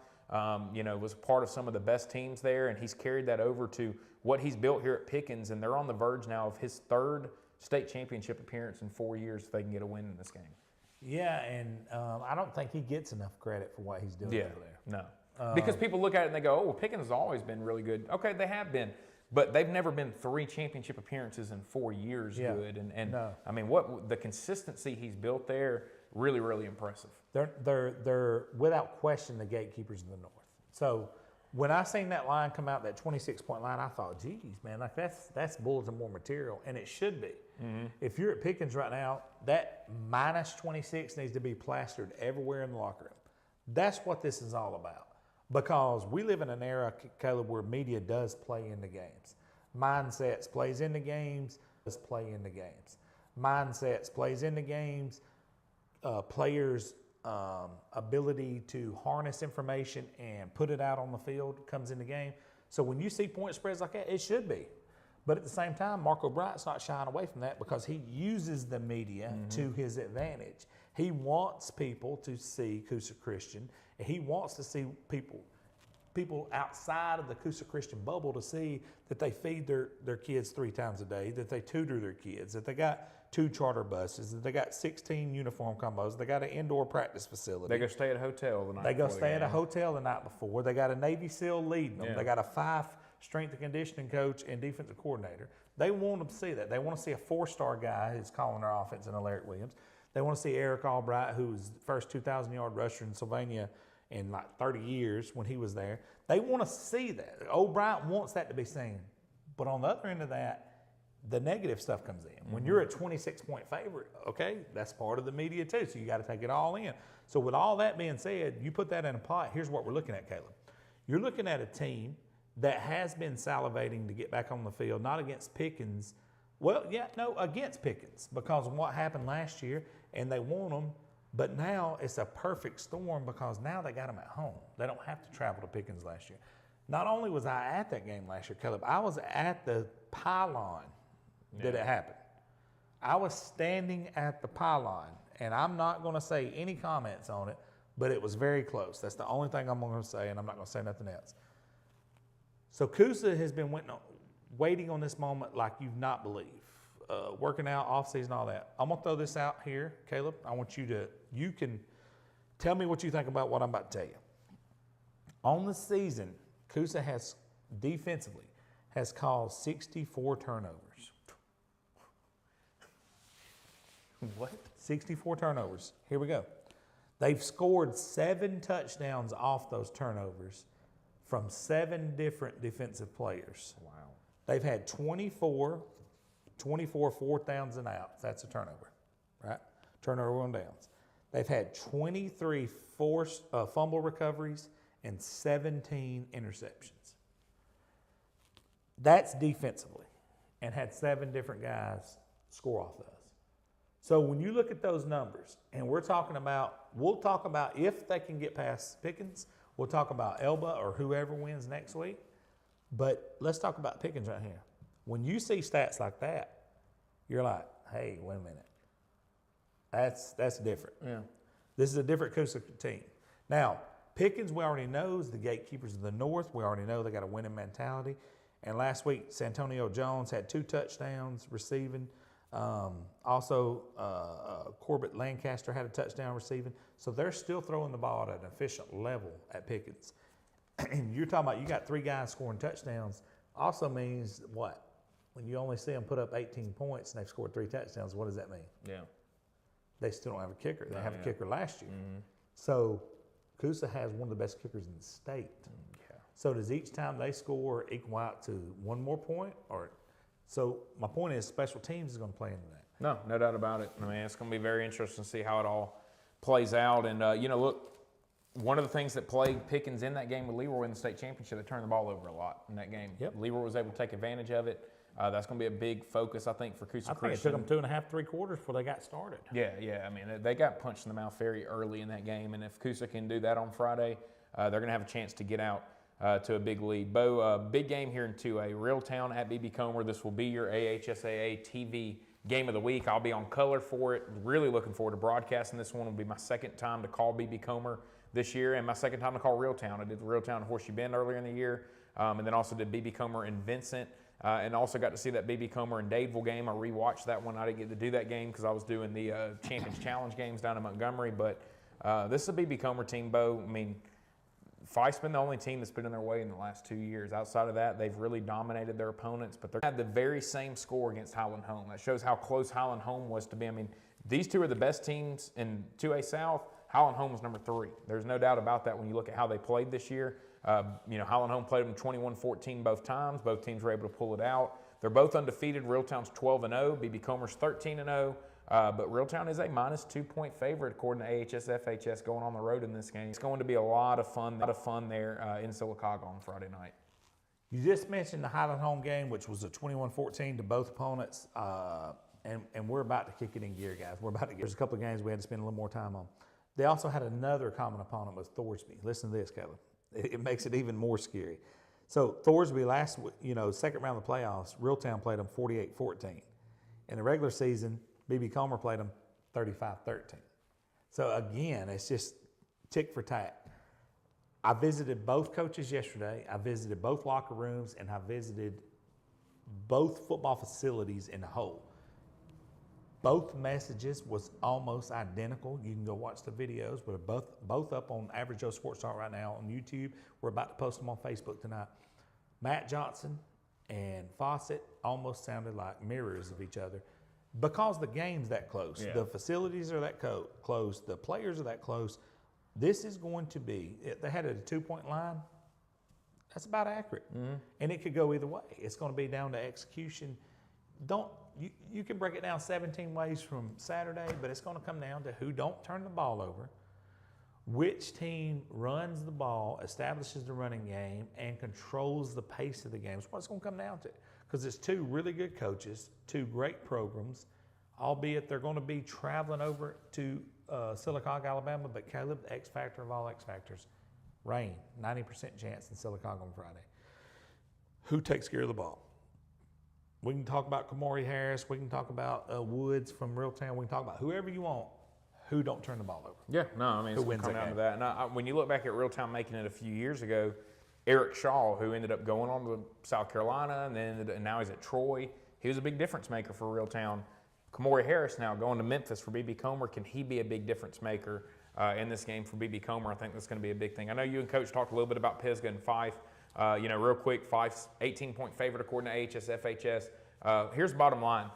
You know, was part of some of the best teams there, and he's carried that over to what he's built here at Pickens, and they're on the verge now of his 3rd state championship appearance in 4 years if they can get a win in this game. Yeah, and I don't think he gets enough credit for what he's doing over there. No. Because people look at it and they go, oh, well, Pickens has always been really good. Okay, they have been, but they've never been 3 championship appearances in 4 years good. And I mean, what the consistency he's built there, really, really impressive. They're without question the gatekeepers in the North. So when I seen that line come out, that 26-point line, I thought, geez, man, like that's bulletin board material, and it should be. Mm-hmm. If you're at Pickens right now, that minus 26 needs to be plastered everywhere in the locker room. That's what this is all about, because we live in an era, Caleb, where media does play into games. Mindsets plays into games, does play into games. Mindsets plays into games. Players' ability to harness information and put it out on the field comes in the game. So when you see point spreads like that, it should be. But at the same time, Mark O'Brien's not shying away from that, because he uses the media to his advantage. He wants people to see Coosa Christian, and he wants to see people outside of the Coosa Christian bubble to see that they feed their kids 3 times a day, that they tutor their kids, that they got 2 charter buses, that they got 16 uniform combos, they got an indoor practice facility. They go stay at a hotel the night before. They go stay at a hotel the night before. They got a Navy SEAL leading them. They got a 5 strength and conditioning coach and defensive coordinator. They want them to see that. They want to see a 4-star guy who's calling their offense in Alaric Williams. They want to see Eric Albright, who was the first 2,000-yard rusher in Sylvania in like 30 years when he was there. They want to see that. O'Brien wants that to be seen. But on the other end of that, the negative stuff comes in. When you're a 26-point favorite, okay, that's part of the media too, so you got to take it all in. So with all that being said, you put that in a pot, here's what we're looking at, Caleb. You're looking at a team that has been salivating to get back on the field, not against Pickens. Well, yeah, no, against Pickens, because of what happened last year, and they want them. But now it's a perfect storm, because now they got them at home. They don't have to travel to Pickens last year. Not only was I at that game last year, Caleb, I was at the pylon that it happened. I was standing at the pylon, and I'm not going to say any comments on it, but it was very close. That's the only thing I'm going to say, and I'm not going to say nothing else. So Coosa has been waiting on this moment like you've not believed. Working out, off-season, all that. I'm going to throw this out here, Caleb. I want you can tell me what you think about what I'm about to tell you. On the season, Coosa has, defensively, has caused 64 turnovers. What? 64 turnovers. Here we go. They've scored 7 touchdowns off those turnovers from 7 different defensive players. Wow. They've had 24 fourth downs and outs. That's a turnover, right? Turnover on downs. They've had 23 forced fumble recoveries and 17 interceptions. That's defensively, and had 7 different guys score off those. So when you look at those numbers, and we'll talk about if they can get past Pickens, we'll talk about Elba or whoever wins next week. But let's talk about Pickens right here. When you see stats like that, you're like, hey, wait a minute. That's different. Yeah. This is a different Coosa team. Now, Pickens, we already know, is the gatekeepers of the North. We already know they got a winning mentality. And last week, Santonio Jones had 2 touchdowns receiving. Corbett Lancaster had a touchdown receiving. So they're still throwing the ball at an efficient level at Pickens. And you're talking about you got 3 guys scoring touchdowns. Also means what? When you only see them put up 18 points and they've scored 3 touchdowns, what does that mean? Yeah. They still don't have a kicker. They have a kicker last year. Mm-hmm. So Coosa has one of the best kickers in the state. Yeah. So does each time they score equal out to 1 more point? So my point is special teams is going to play into that. No doubt about it. I mean, it's going to be very interesting to see how it all plays out. And, look, one of the things that plagued Pickens in that game with Leroy in the state championship, they turned the ball over a lot in that game. Yep. Leroy was able to take advantage of it. That's going to be a big focus, I think, for Coosa I think Christian. it took them 2.5, 3 quarters before they got started. Yeah. I mean, they got punched in the mouth very early in that game, and if Coosa can do that on Friday, they're going to have a chance to get out to a big lead. Bo, big game here in 2A, Reeltown at BB Comer. This will be your AHSAA TV game of the week. I'll be on color for it. Really looking forward to broadcasting this one. It'll be my second time to call BB Comer this year, and my second time to call Reeltown. I did Reeltown and Horseshoe Bend earlier in the year, and then also did BB Comer and Vincent. And also got to see that BB Comer and Dadeville game. I rewatched that one. I didn't get to do that game because I was doing the Champions Challenge games down in Montgomery. But this is a BB Comer team, Bo. I mean, Fife's been the only team that's been in their way in the last 2 years. Outside of that, they've really dominated their opponents. But they had the very same score against Highland Home. That shows how close Highland Home was to be. I mean, these 2 are the best teams in 2A South. Highland Home was number 3. There's no doubt about that when you look at how they played this year. Highland Home played them 21-14 both times. Both teams were able to pull it out. They're both undefeated. Reeltown's 12-0. BB Comer's 13-0. But Reeltown is a -2-point favorite according to AHSFHS going on the road in this game. It's going to be a lot of fun there in Sylacauga on Friday night. You just mentioned the Highland Home game, which was a 21-14 to both opponents. And we're about to kick it in gear, guys. There's a couple of games we had to spend a little more time on. They also had another common opponent with Thorsby. Listen to this, Caleb. It makes it even more scary. So Thorsby second round of the playoffs, Reeltown played them 48-14. In the regular season, BB Comer played them 35-13. So again, it's just tick for tack. I visited both coaches yesterday. I visited both locker rooms, and I visited both football facilities in the whole. Both messages was almost identical. You can go watch the videos, but both up on Average Joe Sports Talk right now on YouTube. We're about to post them on Facebook tonight. Matt Johnson and Fawcett almost sounded like mirrors of each other because the game's that close. Yeah. The facilities are that close. The players are that close. This is going to be, they had a 2-point line. That's about accurate. Mm-hmm. And it could go either way. It's going to be down to execution. You can break it down 17 ways from Saturday, but it's going to come down to who don't turn the ball over, which team runs the ball, establishes the running game, and controls the pace of the game. That's what it's going to come down to, because it's 2 really good coaches, 2 great programs, albeit they're going to be traveling over to Sylacauga, Alabama, but Caleb, the X factor of all X factors, rain, 90% chance in Sylacauga on Friday. Who takes care of the ball? We can talk about Kamari Harris. We can talk about Woods from Reeltown. We can talk about whoever you want. Who don't turn the ball over? Yeah, no, I mean, it's going to come down to that. And when you look back at Reeltown making it a few years ago, Eric Shaw, who ended up going on to South Carolina and now he's at Troy, he was a big difference maker for Reeltown. Kamari Harris now going to Memphis for BB Comer. Can he be a big difference maker in this game for BB Comer? I think that's going to be a big thing. I know you and Coach talked a little bit about Pisgah and Fife. Real quick, Fife's 18-point favorite according to AHSFHS. Here's the bottom line.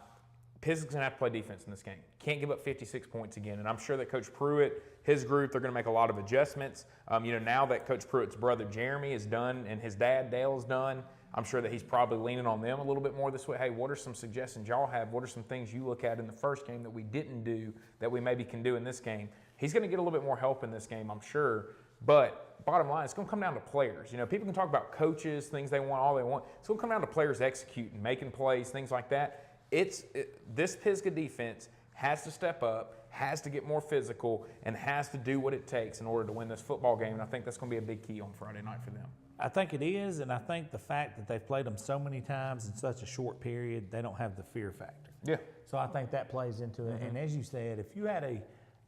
Pisgah's going to have to play defense in this game. Can't give up 56 points again. And I'm sure that Coach Pruitt, his group, they're going to make a lot of adjustments. Now that Coach Pruitt's brother Jeremy is done and his dad Dale is done, I'm sure that he's probably leaning on them a little bit more this way. Hey, what are some suggestions y'all have? What are some things you look at in the first game that we didn't do that we maybe can do in this game? He's going to get a little bit more help in this game, I'm sure. But bottom line, it's going to come down to players. People can talk about coaches, things they want, all they want. It's going to come down to players executing, making plays, things like that. This Pisgah defense has to step up, has to get more physical, and has to do what it takes in order to win this football game. And I think that's going to be a big key on Friday night for them. I think it is, and I think the fact that they've played them so many times in such a short period, they don't have the fear factor. Yeah. So I think that plays into it. And as you said, if you had a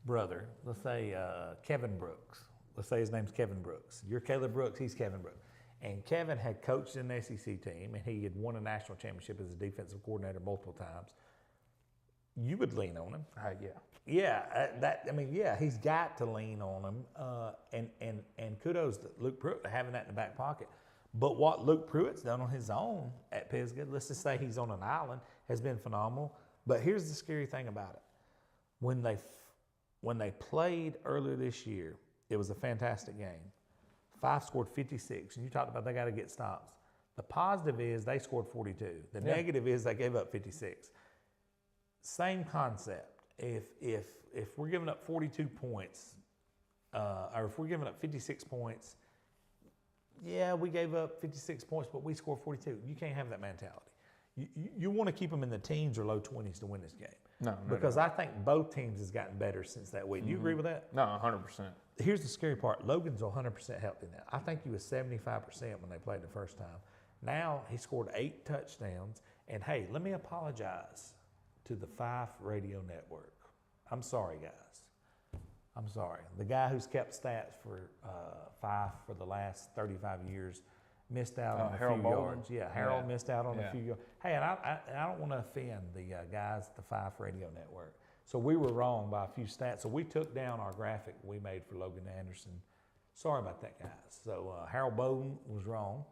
brother, let's say Kevin Brooks, let's say his name's Kevin Brooks. You're Caleb Brooks, he's Kevin Brooks. And Kevin had coached in the SEC team, and he had won a national championship as a defensive coordinator multiple times. You would lean on him. Yeah. Yeah, he's got to lean on him. And kudos to Luke Pruitt for having that in the back pocket. But what Luke Pruitt's done on his own at Pisgah, let's just say he's on an island, has been phenomenal. But here's the scary thing about it. When they played earlier this year, it was a fantastic game. Five scored 56, and you talked about they got to get stops. The positive is they scored 42. The negative is they gave up 56. Same concept. If we're giving up 42 points, or if we're giving up 56 points, yeah, we gave up 56 points, but we scored 42. You can't have that mentality. You want to keep them in the teens or low 20s to win this game. No, because I think both teams has gotten better since that week. Do you agree with that? No, 100%. Here's the scary part. Logan's 100% healthy now. I think he was 75% when they played the first time. Now he scored 8 touchdowns. And hey, let me apologize to the Fife Radio Network. I'm sorry, guys. I'm sorry. The guy who's kept stats for Fife for the last 35 years missed out on a Harold few Bolden. yards. Yeah, Harold missed out on a few yards. Hey, and I don't want to offend the guys at the Fife Radio Network. So we were wrong by a few stats. So we took down our graphic we made for Logan Anderson. Sorry about that, guys. So Harold Bolden was wrong.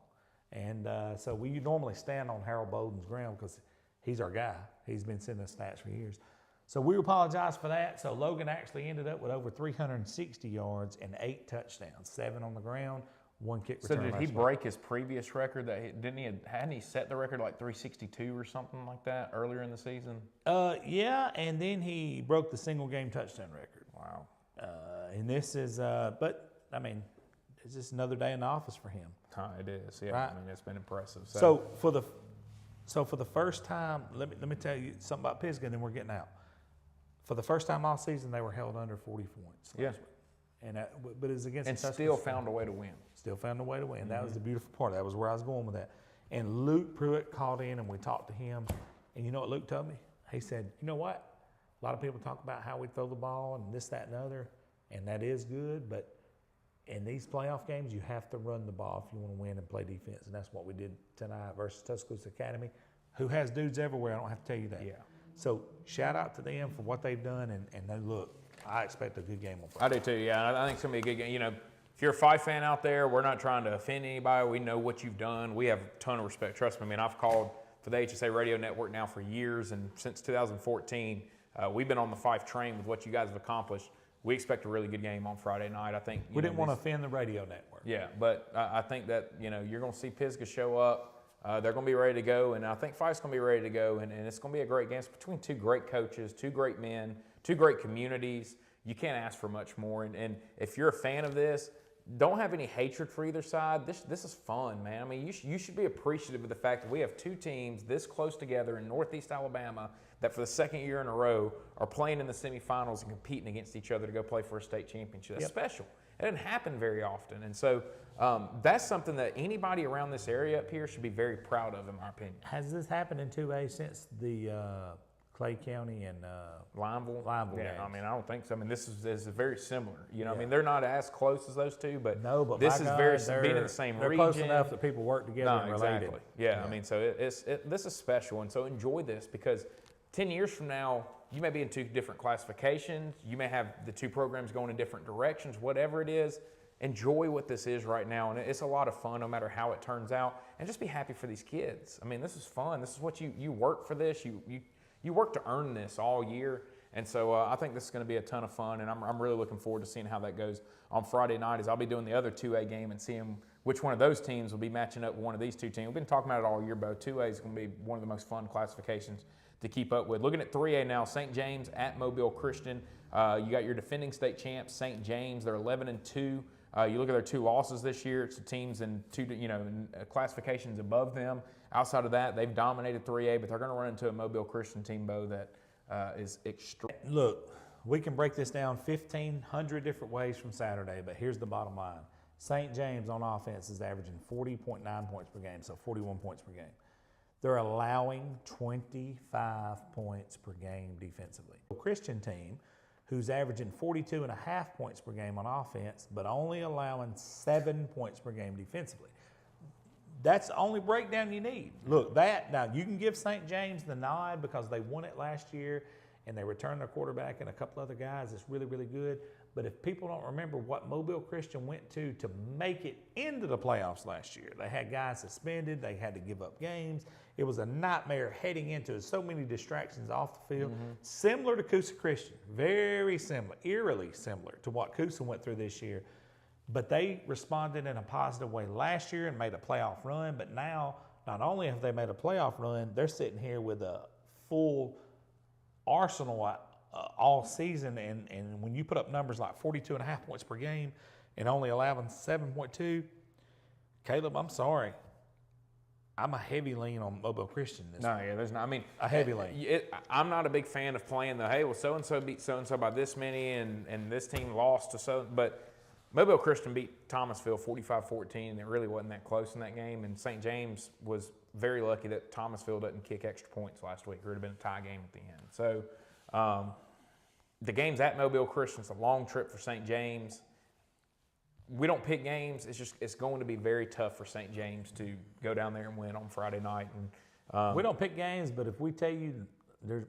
And so we normally stand on Harold Bolden's ground because he's our guy. He's been sending us stats for years. So we apologize for that. So Logan actually ended up with over 360 yards and 8 touchdowns, 7 on the ground, 1 kick return. So did he break his previous record? Hadn't he set the record like 362 or something like that earlier in the season? Yeah, and then he broke the single game touchdown record. Wow. And this is, but I mean, it's just another day in the office for him. It is. Yeah, right? I mean, it's been impressive. So for the first time, let me tell you something about Pisgah, and then we're getting out. For the first time all season, they were held under 40 points. Yeah. And but it's against and the still found a way to win. Still found a way to win. That was the beautiful part. That was where I was going with that. And Luke Pruitt called in, and we talked to him. And you know what Luke told me? He said, you know what? A lot of people talk about how we throw the ball and this, that, and other, and that is good. But in these playoff games, you have to run the ball if you want to win and play defense. And that's what we did tonight versus Tuscaloosa Academy, who has dudes everywhere. I don't have to tell you that. Yeah. So shout out to them for what they've done, and they look. I expect a good game on Friday. I do too, yeah. I think it's going to be a good game. If you're a Fife fan out there, we're not trying to offend anybody. We know what you've done. We have a ton of respect. Trust me. I mean, I've called for the AHSAA Radio Network now for years, and since 2014, we've been on the Fife train with what you guys have accomplished. We expect a really good game on Friday night. I think we didn't want to offend the radio network. Yeah, but I think that you're going to see Pisgah show up. They're going to be ready to go, and I think Fife's going to be ready to go, and it's going to be a great game. It's between 2 great coaches, 2 great men, 2 great communities. You can't ask for much more, and if you're a fan of this, don't have any hatred for either side. This is fun, man. I mean, you should be appreciative of the fact that we have 2 teams this close together in Northeast Alabama that for the second year in a row are playing in the semifinals and competing against each other to go play for a state championship. That's special. It doesn't happen very often, and so that's something that anybody around this area up here should be very proud of, in my opinion. Has this happened in 2A since the Clay County and Lineville? Yeah, games? I mean, I don't think so. I mean, this is very similar. I Yeah. mean, they're not as close as those 2, but this is very being in the same they're region. close enough that people work together and related. Exactly. Yeah, I mean, so this is special, and so enjoy this because 10 years from now, you may be in 2 different classifications. You may have the 2 programs going in different directions. Whatever it is, enjoy what this is right now, and it's a lot of fun no matter how it turns out, and just be happy for these kids. I mean, this is fun. This is what you work for this. you work to earn this all year. And so I think this is going to be a ton of fun, and I'm really looking forward to seeing how that goes on Friday night as I'll be doing the other 2A game and seeing which one of those teams will be matching up with one of these two teams. We've been talking about it all year, Bo. 2A is going to be one of the most fun classifications to keep up with. Looking at 3A now, St. James at Mobile Christian. You got your defending state champs, St. James. They're 11-2. You look at their 2 losses this year. It's the teams in classifications above them. Outside of that, they've dominated 3A, but they're going to run into a Mobile Christian team, Bo, that is extreme. Look, we can break this down 1,500 different ways from Saturday, but here's the bottom line. St. James on offense is averaging 40.9 points per game, so 41 points per game. They're allowing 25 points per game defensively. A Christian team who's averaging 42.5 points per game on offense, but only allowing 7 points per game defensively. That's the only breakdown you need. Look, now you can give St. James the nod because they won it last year and they returned their quarterback and a couple other guys. It's really, really good. But if people don't remember what Mobile Christian went to make it into the playoffs last year, they had guys suspended, they had to give up games. It was a nightmare heading into it. So many distractions off the field. Similar to Coosa Christian, very similar, eerily similar to what Coosa went through this year. But they responded in a positive way last year and made a playoff run. But now, not only have they made a playoff run, they're sitting here with a full arsenal all season. And when you put up numbers like 42.5 points per game and only allowing 7.2, Caleb, I'm sorry. I'm a heavy lean on Mobile Christian. There's not. I mean, a heavy lean. I'm not a big fan of playing so-and-so beat so-and-so by this many and this team lost to so, but Mobile Christian beat Thomasville 45-14, and it really wasn't that close in that game. And St. James was very lucky that Thomasville didn't kick extra points last week. It would have been a tie game at the end. So the game's at Mobile Christian. It's a long trip for St. James. We don't pick games. It's going to be very tough for St. James to go down there and win on Friday night. And we don't pick games, but if we tell you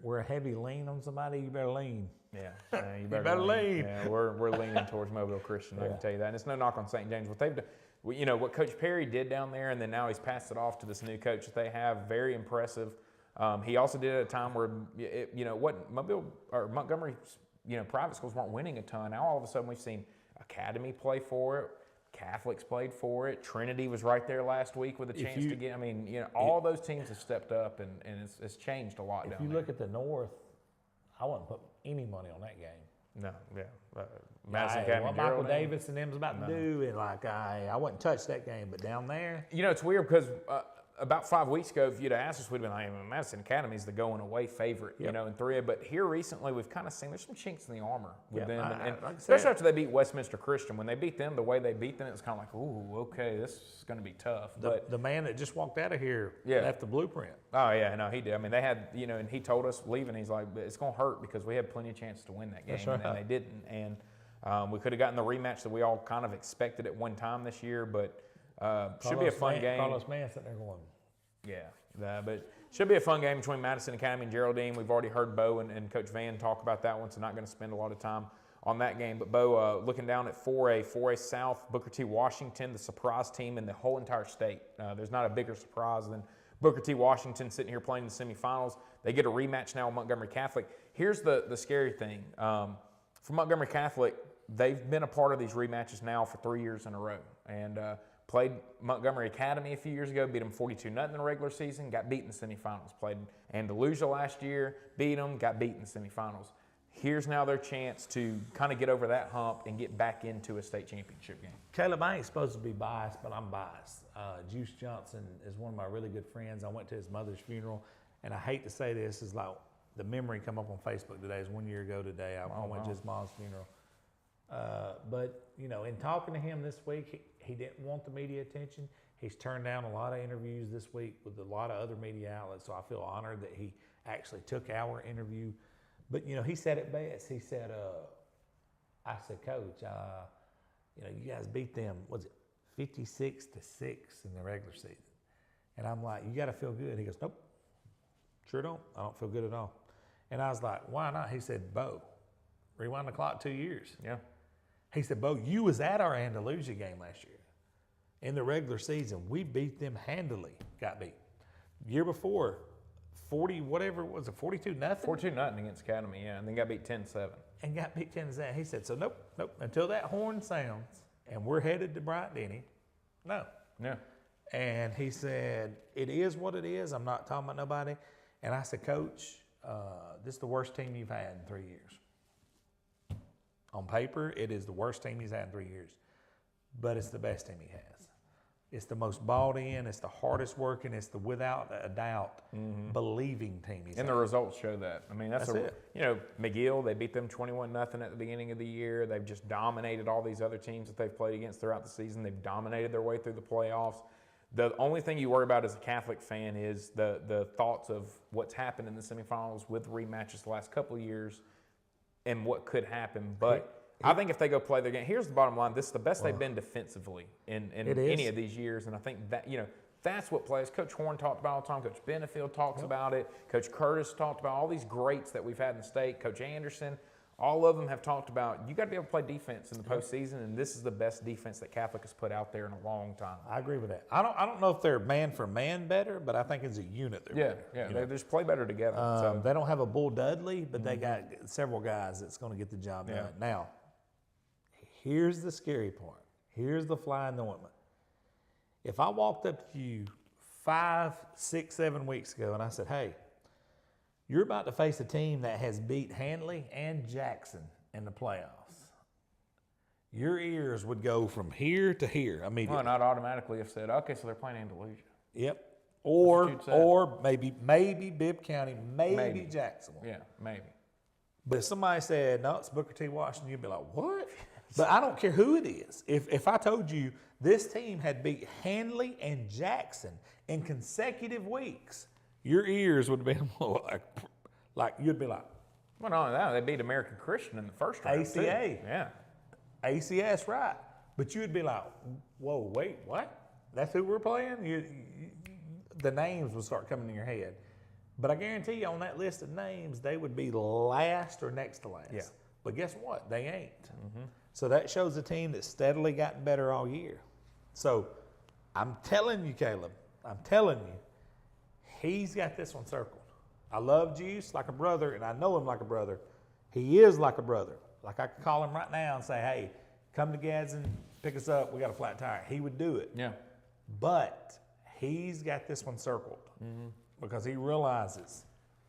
we're a heavy lean on somebody, you better lean. Yeah, you better lean. Yeah, we're leaning towards Mobile Christian. I can tell you that. And it's no knock on St. James. What they've done, what Coach Perry did down there, and then now he's passed it off to this new coach that they have. Very impressive. He also did it at a time where Montgomery, private schools weren't winning a ton. Now all of a sudden we've seen Academy play for it. Catholics played for it. Trinity was right there last week with a chance to get. I mean, all those teams have stepped up, and it's changed a lot down there. If you look at the North, I wouldn't put any money on that game. No, yeah. Madison Academy, what Michael Davis and them was about to do, and I wouldn't touch that game. But down there, it's weird because about 5 weeks ago, if you'd asked us, we'd have been like, Madison Academy is the going away favorite, in 3A. But here recently, we've kind of seen there's some chinks in the armor with them, and especially after they beat Westminster Christian. When they beat them, the way they beat them, it was kind of like, ooh, okay, this is going to be tough. The man that just walked out of here left the blueprint. Oh yeah, no, he did. I mean, they had, and he told us leaving, he's like, it's going to hurt because we had plenty of chances to win that game, and they didn't. And we could have gotten the rematch that we all kind of expected at one time this year, but should be a fun game. Carlos Mann sitting there going. Yeah, but should be a fun game between Madison Academy and Geraldine. We've already heard Bo and Coach Van talk about that one, so not going to spend a lot of time on that game. But Bo, looking down at 4A South, Booker T. Washington, the surprise team in the whole entire state. There's not a bigger surprise than Booker T. Washington sitting here playing the semifinals. They get a rematch now with Montgomery Catholic. Here's the scary thing. For Montgomery Catholic, they've been a part of these rematches now for 3 years in a row. And played Montgomery Academy a few years ago, beat them 42-0 in the regular season, got beat in the semifinals. Played Andalusia last year, beat them, got beat in the semifinals. Here's now their chance to kind of get over that hump and get back into a state championship game. Caleb, I ain't supposed to be biased, but I'm biased. Juice Johnson is one of my really good friends. I went to his mother's funeral, and I hate to say this, is like the memory come up on Facebook today. It was 1 year ago today. I went to his mom's funeral. But, in talking to him this week, he didn't want the media attention. He's turned down a lot of interviews this week with a lot of other media outlets, so I feel honored that he actually took our interview. But, he said it best. He said, I said, Coach, you guys beat them, was it 56-6 in the regular season? And I'm like, you got to feel good. He goes, nope, sure don't. I don't feel good at all. And I was like, why not? He said, Bo, rewind the clock 2 years. Yeah. He said, Bo, you was at our Andalusia game last year. In the regular season, we beat them handily, got beat. Year before, 40, whatever it was, a 42-0. 42-0 against Academy, yeah, and then got beat 10-7. And got beat 10-7. He said, so nope, until that horn sounds and we're headed to Bryant-Denny, no. Yeah. And he said, it is what it is. I'm not talking about nobody. And I said, Coach, this is the worst team you've had in 3 years. On paper, it is the worst team he's had in 3 years. But it's the best team he has. It's the most bought in. It's the hardest working. It's the without a doubt believing team he's And had. the results show that. I mean, that's it. You know, McGill, they beat them 21-0 at the beginning of the year. They've just dominated all these other teams that they've played against throughout the season. They've dominated their way through the playoffs. The only thing you worry about as a Catholic fan is the thoughts of what's happened in the semifinals with rematches the last couple of years and what could happen. But I think if they go play their game, here's the bottom line. This is the best they've been defensively in any of these years. And I think that, you know, that's what plays. Coach Horn talked about all the time. Coach Benefield talks about it. Coach Curtis talked about all these greats that we've had in the state. Coach Anderson, all of them have talked about you got to be able to play defense in the postseason, and this is the best defense that Catholic has put out there in a long time. I agree with that. I don't know if they're man for man better, but I think as a unit they're better. Yeah, You know? they just play better together. So. They don't have a Bull Dudley, but they got several guys that's going to get the job done. Now, here's the scary part. Here's the fly in the ointment. If I walked up to you 5, 6, 7 weeks ago and I said, hey, you're about to face a team that has beat Handley and Jackson in the playoffs, your ears would go from here to here immediately. Well, and I'd automatically have said, okay, so they're playing Andalusia. Yep. what you'd Or maybe Bibb County, maybe Jacksonville. Yeah, maybe. But if somebody said, no, it's Booker T. Washington, you'd be like, what? But I don't care who it is. If I told you this team had beat Handley and Jackson in consecutive weeks, your ears would be like you'd be like, Well, not only that, they beat American Christian in the first round. ACA. Too. Yeah. ACS, right. But you'd be like, whoa, wait, what? That's who we're playing? The names would start coming in your head. But I guarantee you on that list of names, they would be last or next to last. Yeah. But guess what? They ain't. So that shows a team that's steadily gotten better all year. So I'm telling you, Caleb, I'm telling you, he's got this one circled. I love Juice like a brother, and I know him like a brother. He is like a brother. Like I could call him right now and say, hey, come to Gadsden, pick us up, we got a flat tire. He would do it. Yeah. But he's got this one circled because he realizes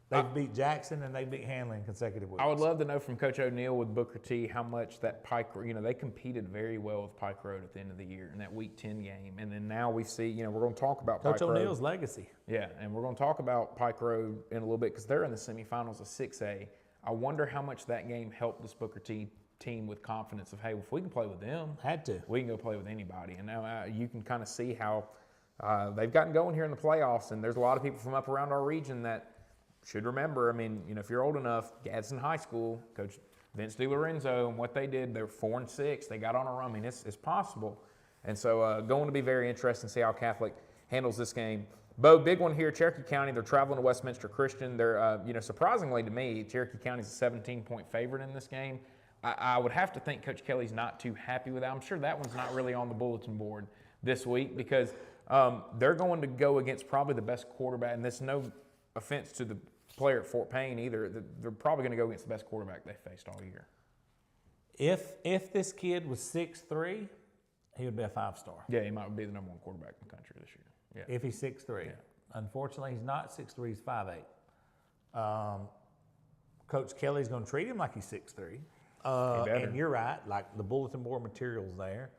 they've beat Jackson and they beat Handley in consecutive weeks. I would love to know from Coach O'Neill with Booker T how much that Pike, they competed very well with Pike Road at the end of the year in that Week 10 game. And then now we see, we're going to talk about Coach Pike Road. O'Neill's legacy. Yeah, and we're going to talk about Pike Road in a little bit because they're in the semifinals of 6A. I wonder how much that game helped this Booker T team with confidence of, hey, if we can play with them, we can go play with anybody. And now you can kind of see how they've gotten going here in the playoffs. And there's a lot of people from up around our region that should remember, if you're old enough, Gadsden High School, Coach Vince DiLorenzo, and what they did, they were 4-6. They got on a run. It's possible. And so going to be very interesting to see how Catholic handles this game. Bo, big one here, Cherokee County. They're traveling to Westminster Christian. They're, surprisingly to me, Cherokee County's a 17-point favorite in this game. I would have to think Coach Kelly's not too happy with that. I'm sure that one's not really on the bulletin board this week because they're going to go against probably the best quarterback, and this no offense to the player at Fort Payne either. They're probably going to go against the best quarterback they faced all year. If this kid was 6'3", he would be a 5-star. Yeah, he might be the #1 quarterback in the country this year. Yeah. If he's 6'3". Yeah. Unfortunately, he's not 6'3", he's 5'8". Coach Kelly's going to treat him like he's 6'3". And you're right, like the bulletin board material's there.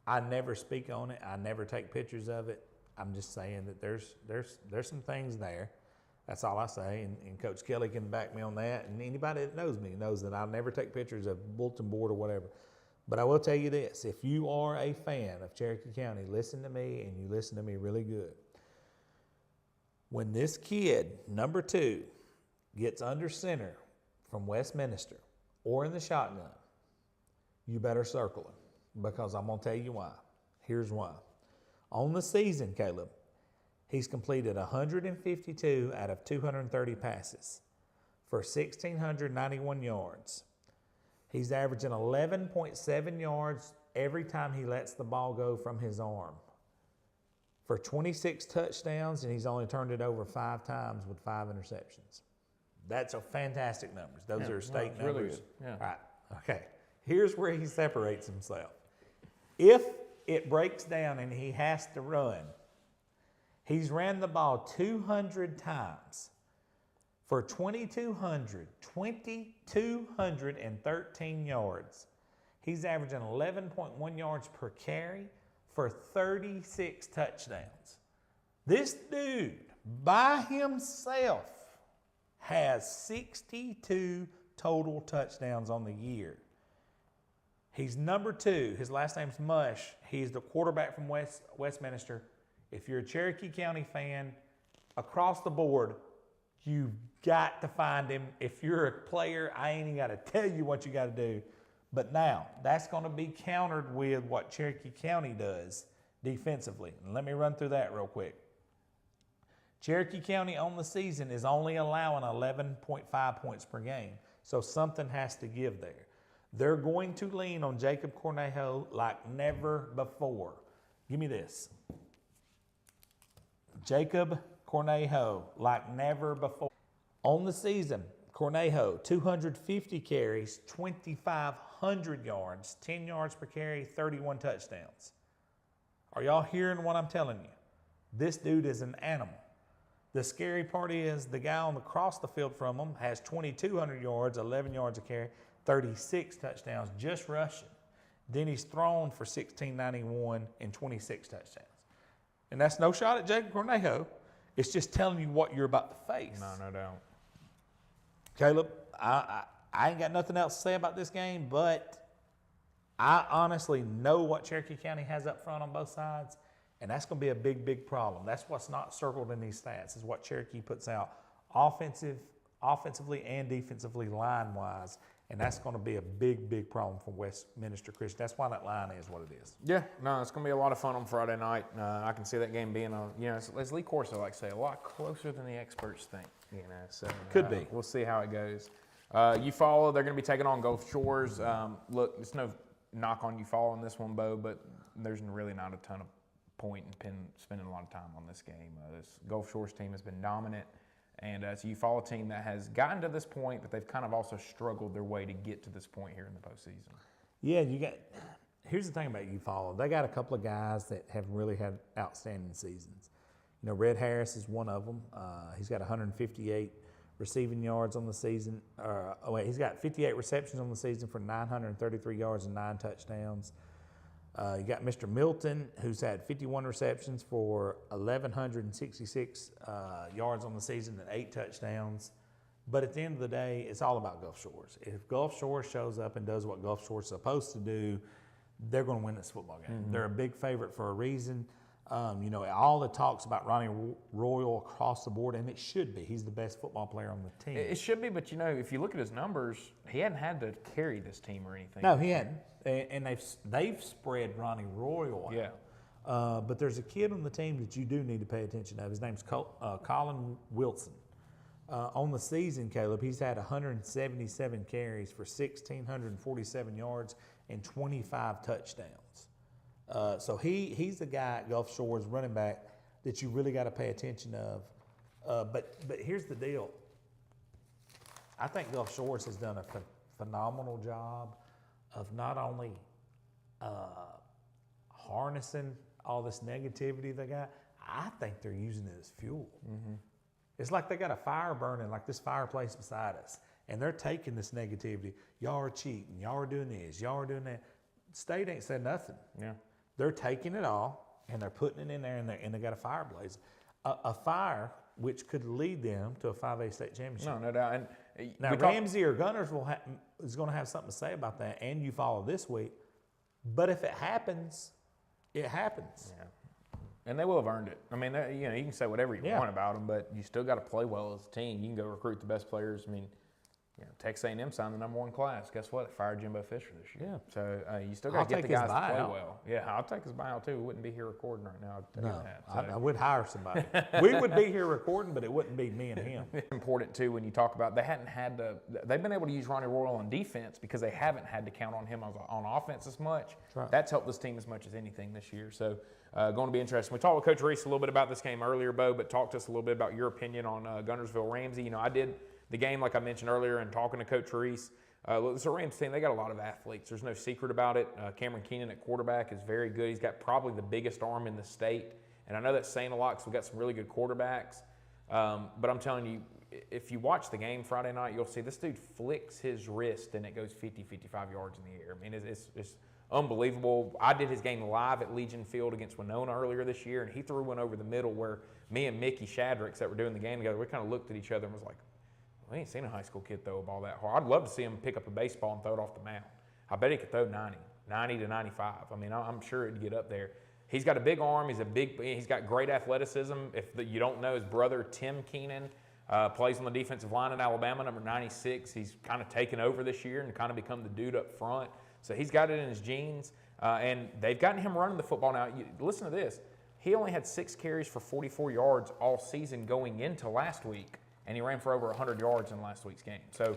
I never speak on it. I never take pictures of it. I'm just saying that there's some things there. That's all I say, and Coach Kelly can back me on that. And anybody that knows me knows that I'll never take pictures of bulletin board or whatever. But I will tell you this, if you are a fan of Cherokee County, listen to me, and you listen to me really good. When this kid, number 2, gets under center from Westminster or in the shotgun, you better circle him because I'm going to tell you why. Here's why. On the season, Caleb, he's completed 152 out of 230 passes for 1,691 yards. He's averaging 11.7 yards every time he lets the ball go from his arm. for 26 touchdowns, and he's only turned it over 5 times with 5 interceptions. That's a fantastic numbers. Those are state numbers. Really good. Yeah. All right. Okay. Here's where he separates himself. If it breaks down and he has to run, he's ran the ball 200 times for 2,213 yards. He's averaging 11.1 yards per carry for 36 touchdowns. This dude by himself has 62 total touchdowns on the year. He's number 2. His last name's Mush. He's the quarterback from Westminster. If you're a Cherokee County fan, across the board, you've got to find him. If you're a player, I ain't even got to tell you what you got to do. But now, that's going to be countered with what Cherokee County does defensively. And let me run through that real quick. Cherokee County on the season is only allowing 11.5 points per game. So something has to give there. They're going to lean on Jacob Cornejo like never before. Give me this. Jacob Cornejo like never before. On the season, Cornejo, 250 carries, 2,500 yards, 10 yards per carry, 31 touchdowns. Are y'all hearing what I'm telling you? This dude is an animal. The scary part is the guy on across the field from him has 2,200 yards, 11 yards a carry, 36 touchdowns just rushing. Then he's thrown for 1,691 and 26 touchdowns. And that's no shot at Jacob Cornejo. It's just telling you what you're about to face. No doubt. Caleb, I ain't got nothing else to say about this game, but I honestly know what Cherokee County has up front on both sides, and that's going to be a big, big problem. That's what's not circled in these stats, is what Cherokee puts out offensively and defensively line-wise, and that's going to be a big, big problem for Westminster Christian. That's why that line is what it is. Yeah, no, it's going to be a lot of fun on Friday night. I can see that game being, as Lee Corso likes to say, a lot closer than the experts think. So Could be. We'll see how it goes. Eufaula, they're going to be taking on Gulf Shores. Look, it's no knock on Eufaula on this one, Bo, but there's really not a ton of point in spending a lot of time on this game. This Gulf Shores team has been dominant, and it's a Eufaula team that has gotten to this point, but they've kind of also struggled their way to get to this point here in the postseason. Yeah, here's the thing about Eufaula. They got a couple of guys that have really had outstanding seasons. Red Harris is one of them. He's got 158 receiving yards on the season. He's got 58 receptions on the season for 933 yards and 9 touchdowns. You got Mr. Milton, who's had 51 receptions for 1,166 yards on the season and 8 touchdowns. But at the end of the day, it's all about Gulf Shores. If Gulf Shores shows up and does what Gulf Shores is supposed to do, they're going to win this football game. Mm-hmm. They're a big favorite for a reason. All the talks about Ronnie Royal across the board, and it should be. He's the best football player on the team. It should be, but if you look at his numbers, he hadn't had to carry this team or anything. No, he hadn't. And they've spread Ronnie Royal out. Yeah. But there's a kid on the team that you do need to pay attention to. His name's Colin Wilson. On the season, Caleb, he's had 177 carries for 1,647 yards and 25 touchdowns. So he's the guy at Gulf Shores, running back, that you really got to pay attention of. But here's the deal. I think Gulf Shores has done a phenomenal job of not only harnessing all this negativity they got, I think they're using it as fuel. Mm-hmm. It's like they got a fire burning, like this fireplace beside us, and they're taking this negativity. Y'all are cheating. Y'all are doing this. Y'all are doing that. State ain't said nothing. Yeah. They're taking it all, and they're putting it in there, and they got a fire blaze. A fire which could lead them to a 5A state championship. No doubt. And now, Ramsey or Gunners is going to have something to say about that, and you follow this week. But if it happens, it happens. Yeah. And they will have earned it. I mean, you can say whatever you want about them, but you still got to play well as a team. You can go recruit the best players. I mean, Texas A&M signed the #1 class. Guess what? They fired Jimbo Fisher this year. Yeah. So you still got to get the take his guys to play buyout. well. Yeah, I'll take his buyout too. We wouldn't be here recording right now. I'll tell you that. I would hire somebody. We would be here recording, but it wouldn't be me and him. It's important too when you talk about they've been able to use Ronnie Royal on defense because they haven't had to count on him on offense as much. right. That's helped this team as much as anything this year. So going to be interesting. We talked with Coach Reese a little bit about this game earlier, Bo, but talk to us a little bit about your opinion on Guntersville Ramsey. I did the game like I mentioned earlier and talking to Coach Reese. It's a Rams team. They got a lot of athletes. There's no secret about it. Cameron Keenan at quarterback is very good. He's got probably the biggest arm in the state. And I know that's saying a lot because we've got some really good quarterbacks. But I'm telling you, if you watch the game Friday night, you'll see this dude flicks his wrist and it goes 50, 55 yards in the air. I mean, it's unbelievable. I did his game live at Legion Field against Winona earlier this year, and he threw one over the middle where me and Mickey Shadricks that were doing the game together, we kind of looked at each other and was like, we ain't seen a high school kid throw a ball that hard. I'd love to see him pick up a baseball and throw it off the mound. I bet he could throw 90 to 95. I mean, I'm sure it'd get up there. He's got a big arm. He's got great athleticism. If you don't know, his brother, Tim Keenan, plays on the defensive line in Alabama, number 96. He's kind of taken over this year and kind of become the dude up front. So he's got it in his genes. And they've gotten him running the football now. Listen to this. He only had 6 carries for 44 yards all season going into last week. And he ran for over 100 yards in last week's game. So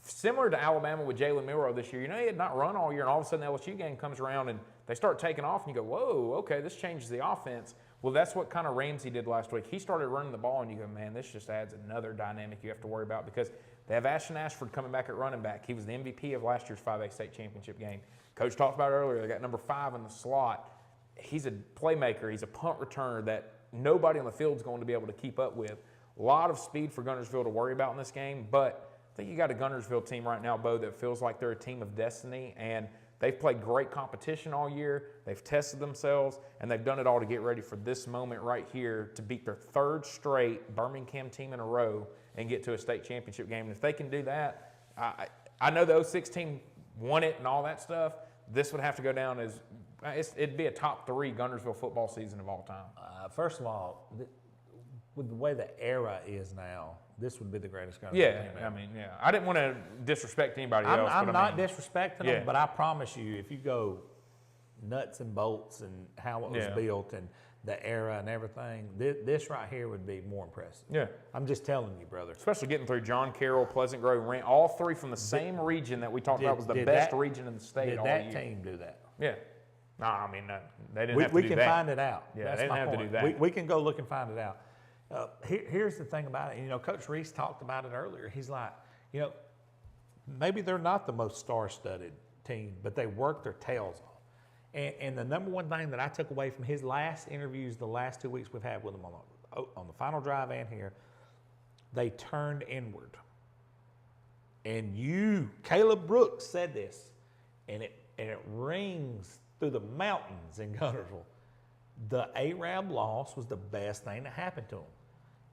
similar to Alabama with Jalen Milroe this year, he had not run all year, and all of a sudden the LSU game comes around and they start taking off, and you go, whoa, okay, this changes the offense. Well, that's what kind of Ramsey did last week. He started running the ball, and you go, man, this just adds another dynamic you have to worry about because they have Ashton Ashford coming back at running back. He was the MVP of last year's 5A state championship game. Coach talked about it earlier. They got number 5 in the slot. He's a playmaker. He's a punt returner that nobody on the field is going to be able to keep up with. A lot of speed for Guntersville to worry about in this game, but I think you got a Guntersville team right now, Bo, that feels like they're a team of destiny, and they've played great competition all year. They've tested themselves, and they've done it all to get ready for this moment right here to beat their 3rd straight Birmingham team in a row and get to a state championship game. And if they can do that, I know the 06 team won it and all that stuff. This would have to go down as it'd be a top 3 Guntersville football season of all time. First of all, with the way the era is now, this would be the greatest Guntersville team ever. I mean, yeah. I didn't want to disrespect anybody else. I'm not disrespecting them, but I promise you, if you go nuts and bolts and how it was built and the era and everything, this right here would be more impressive. Yeah. I'm just telling you, brother. Especially getting through John Carroll, Pleasant Grove, Rand, all 3 from the same region that we talked about was the best region in the state all year. Did that team do that? Yeah. No, I mean, they didn't have to do that. We can find it out. Yeah, That's they didn't my have point. to do that. We can go look and find it out. Here's the thing about it. Coach Reese talked about it earlier. He's like, maybe they're not the most star-studded team, but they work their tails off. And the number one thing that I took away from his last interviews, the last 2 weeks we've had with him on the final drive and here, they turned inward. And Caleb Brooks said this, and it rings through the mountains in Guntersville. The AHSAA loss was the best thing that happened to them.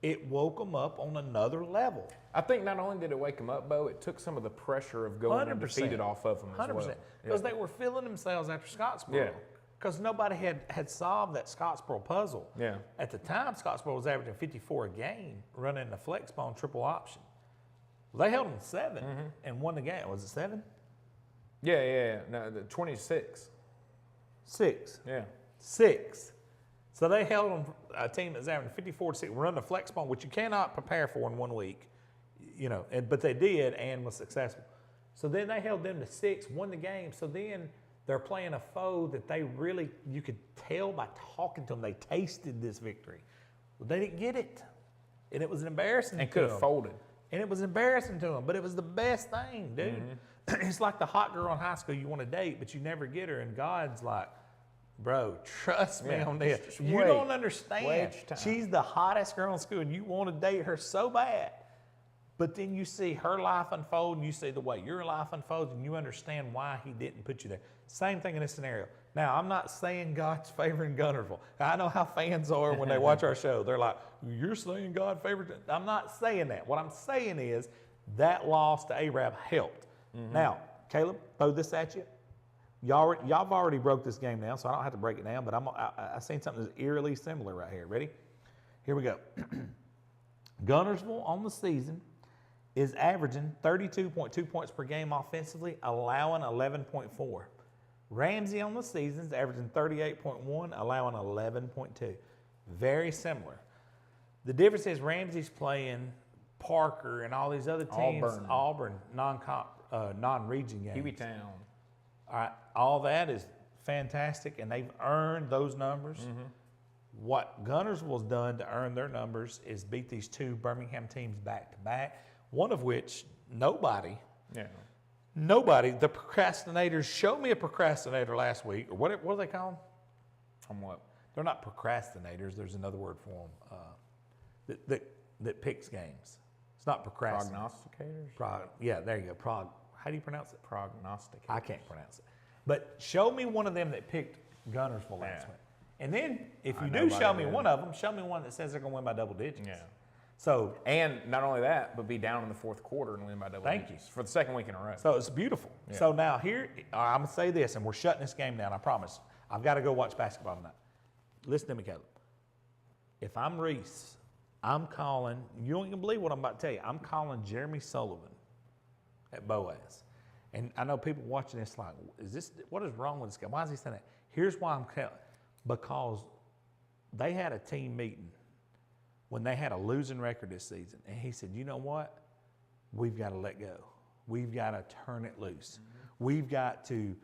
It woke them up on another level. I think not only did it wake them up, Bo, it took some of the pressure of going undefeated off of them as 100%. well. Because they were feeling themselves after Scottsboro. Because nobody had solved that Scottsboro puzzle. Yeah. At the time, Scottsboro was averaging 54 a game, running the flex bone triple option. Well, they held them 7 and won the game. Was it 7? Yeah. No, the 26. 6. Yeah. 6. So they held them, a team that's averaging 54 to 6, run the flex bone, which you cannot prepare for in 1 week, but they did and was successful. So then they held them to 6, won the game. So then they're playing a foe that you could tell by talking to them, they tasted this victory. Well, they didn't get it. And it was embarrassing to them. And could have folded. And it was embarrassing to them, but it was the best thing, dude. It's like the hot girl in high school you want to date, but you never get her, and God's like, bro, trust me on this. You don't understand. She's the hottest girl in school, and you want to date her so bad. But then you see her life unfold, and you see the way your life unfolds, and you understand why he didn't put you there. Same thing in this scenario. Now, I'm not saying God's favoring Guntersville. I know how fans are when they watch our show. They're like, you're saying God favored. I'm not saying that. What I'm saying is that loss to AHSAA helped. Now, Caleb, throw this at you. Y'all have already broke this game down, so I don't have to break it down, but I seen something that's eerily similar right here. Ready? Here we go. Guntersville on the season is averaging 32.2 points per game offensively, allowing 11.4. Ramsey on the season is averaging 38.1, allowing 11.2. Very similar. The difference is Ramsey's playing Parker and all these other teams, Auburn non-region games. Hueytown. All right, all that is fantastic, and they've earned those numbers. What Gunnersville's done to earn their numbers is beat these two Birmingham teams back-to-back, one of which nobody, the procrastinators, showed me a procrastinator last week, or what do they call them? From what? They're not procrastinators, there's another word for them, that picks games. It's not procrastinators. Prognosticators? Yeah, there you go. How do you pronounce it? Prognosticators. I can't pronounce it. But show me one of them that picked Gunnersville last week. And then, if you do show me one of them, show me one that says they're going to win by double digits. Yeah. So, and not only that, but be down in the fourth quarter and win by double digits for the second week in a row. So it's beautiful. Yeah. So now here, I'm going to say this, and we're shutting this game down, I promise. I've got to go watch basketball tonight. Listen to me, Caleb. If I'm Reese, I'm calling, you don't even believe what I'm about to tell you, I'm calling Jeremy Sullivan at Boaz. And I know people watching this like, what is wrong with this guy? Why is he saying that? Here's why I'm calling. Because they had a team meeting when they had a losing record this season. And he said, you know what? We've got to let go. We've got to turn it loose. We've got to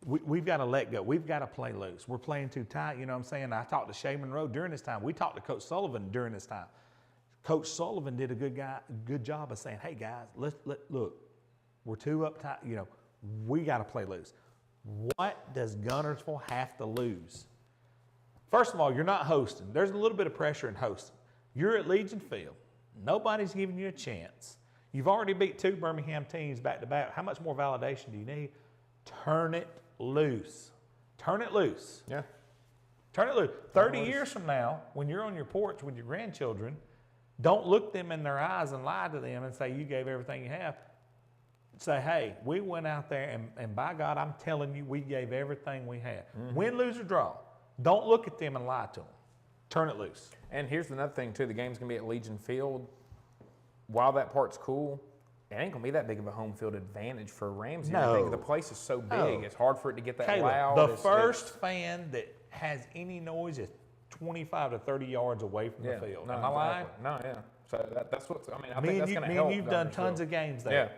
let go. We've got to play loose. We're playing too tight. You know what I'm saying? I talked to Shay Monroe during this time. We talked to Coach Sullivan during this time. Coach Sullivan did a good job of saying, hey, guys, look, we're too uptight. You know, we got to play loose. What does Gunnersville have to lose? First of all, you're not hosting. There's a little bit of pressure in hosting. You're at Legion Field. Nobody's giving you a chance. You've already beat two Birmingham teams back-to-back. How much more validation do you need? Turn it loose. Turn it loose. Yeah. Turn it loose. 30 years from now, when you're on your porch with your grandchildren, don't look them in their eyes and lie to them and say you gave everything you have. Say, hey, we went out there and by God, I'm telling you, we gave everything we had. Win, lose, or draw. Don't look at them and lie to them. Turn it loose. And here's another thing, too. The game's going to be at Legion Field. While that part's cool, it ain't going to be that big of a home field advantage for Ramsey. No. I think the place is so big, it's hard for it to get that Caleb, loud. The first fan that has any noise is 25 to 30 yards away from the field. Am I lying? No, yeah. So that's what's, I mean, I think that's going to help. You've done tons of games there. Yeah.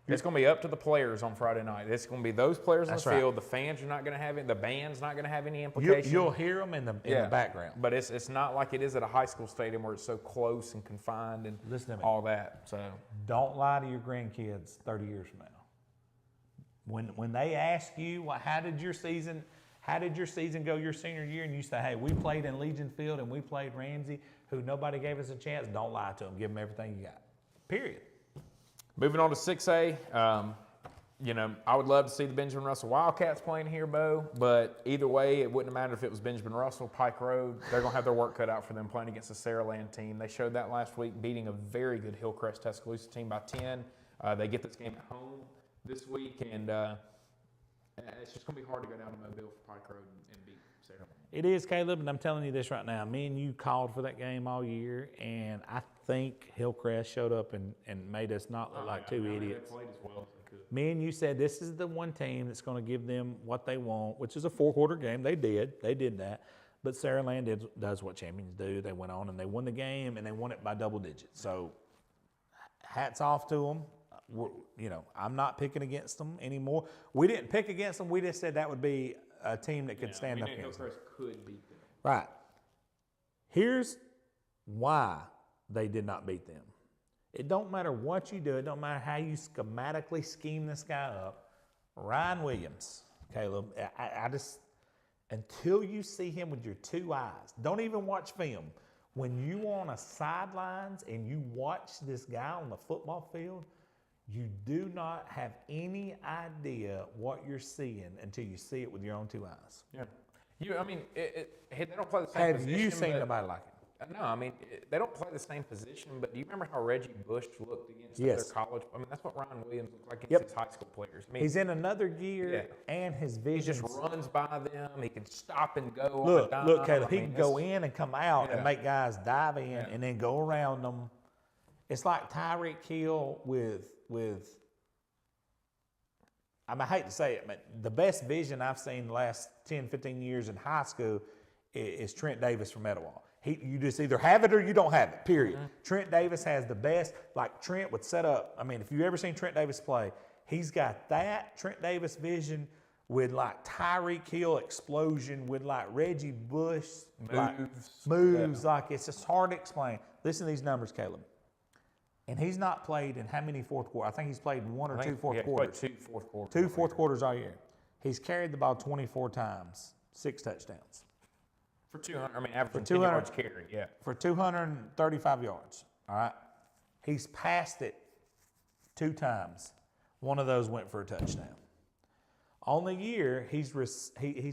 It's going to be up to the players on Friday night. It's going to be those players on the field. The fans are not going to have it. The band's not going to have any implications. You'll hear them in the background. But it's not like it is at a high school stadium where it's so close and confined and all that. So don't lie to your grandkids 30 years from now. When they ask you, how did your season go your senior year, and you say, hey, we played in Legion Field and we played Ramsey, who nobody gave us a chance, don't lie to them. Give them everything you got. Period. Moving on to 6A, you know, I would love to see the Benjamin Russell Wildcats playing here, Bo, but either way, it wouldn't matter if it was Benjamin Russell, Pike Road. They're going to have their work cut out for them playing against the Saraland team. They showed that last week, beating a very good Hillcrest Tuscaloosa team by 10. They get this game at home this week, and it's just going to be hard to go down to Mobile for Pike Road and beat Saraland. It is, Caleb, and I'm telling you this right now. Me and you called for that game all year, and I think Hillcrest showed up and made us not look like two idiots. They played as well as they could. Me and you said this is the one team that's going to give them what they want, which is a four-quarter game. They did that. But Saraland does what champions do. They went on and they won the game, and they won it by double digits. So hats off to them. You know, I'm not picking against them anymore. We didn't pick against them. We just said that would be a team that could stand up against them. Hillcrest could beat them. Right. Here's why they did not beat them. It don't matter what you do. It don't matter how you schematically scheme this guy up. Ryan Williams, Caleb, I just, until you see him with your two eyes, don't even watch film. When you on a sidelines and you watch this guy on the football field, you do not have any idea what you're seeing until you see it with your own two eyes. Yeah. I mean, they don't play the same position. Have you seen anybody like it? No, I mean, they don't play the same position, but do you remember how Reggie Bush looked against their college? I mean, that's what Ryan Williams looked like against his high school players. I mean, he's in another gear, and his vision. He just runs by them. He can stop and go. Look, Caleb, he can go in and come out and make guys dive in and then go around them. It's like Tyreek Hill with I hate to say it, but the best vision I've seen the last 10, 15 years in high school is Trent Davis from Etowah. You just either have it or you don't have it, period. Mm-hmm. Trent Davis has the best, like Trent would set up. I mean, if you've ever seen Trent Davis play, he's got that Trent Davis vision with like Tyreek Hill explosion, with like Reggie Bush moves. Like it's just hard to explain. Listen to these numbers, Caleb. And he's not played in how many fourth quarters? I think he's played one or two fourth quarters. Two fourth quarters all year. He's carried the ball 24 times, 6 touchdowns. For 200, I mean, average 10 yards carry, yeah. For 235 yards, all right? He's passed it 2 times. One of those went for a touchdown. On the year, he's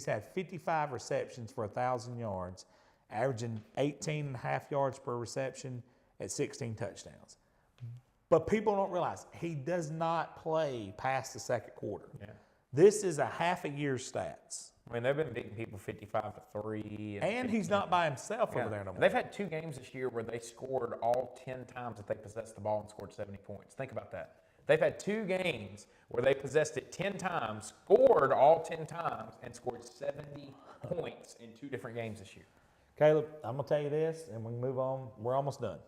had 55 receptions for 1,000 yards, averaging 18.5 yards per reception at 16 touchdowns. But people don't realize he does not play past the second quarter. Yeah. This is a half a year's stats. I mean, they've been beating people 55-3. And he's not by himself over there no more. They've had 2 games this year where they scored all 10 times that they possessed the ball and scored 70 points. Think about that. They've had 2 games where they possessed it 10 times, scored all 10 times, and scored 70 points in 2 different games this year. Caleb, I'm going to tell you this, and we can move on. We're almost done.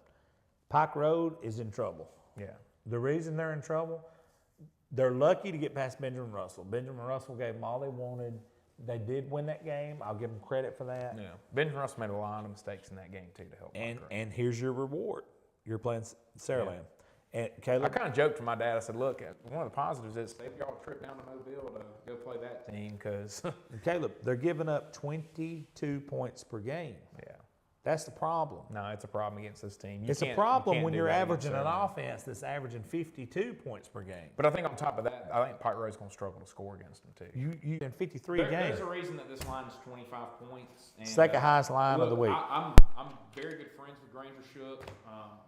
Pike Road is in trouble. Yeah. The reason they're in trouble, they're lucky to get past Benjamin Russell. Benjamin Russell gave them all they wanted. They did win that game. I'll give them credit for that. Yeah. Benjamin Russell made a lot of mistakes in that game, too, to help. And here's your reward. You're playing Saraland. And Caleb, I kind of joked to my dad. I said, look, one of the positives is save y'all a trip down to Mobile to go play that team because Caleb, they're giving up 22 points per game. Yeah. That's the problem. No, it's a problem against this team. It's a problem when you're averaging an offense that's averaging 52 points per game. But I think on top of that, I think Pike Road's going to struggle to score against them, too. You in 53 games. There's a reason that this line is 25 points. And, second highest line of the week. I'm very good friends with Granger Shook.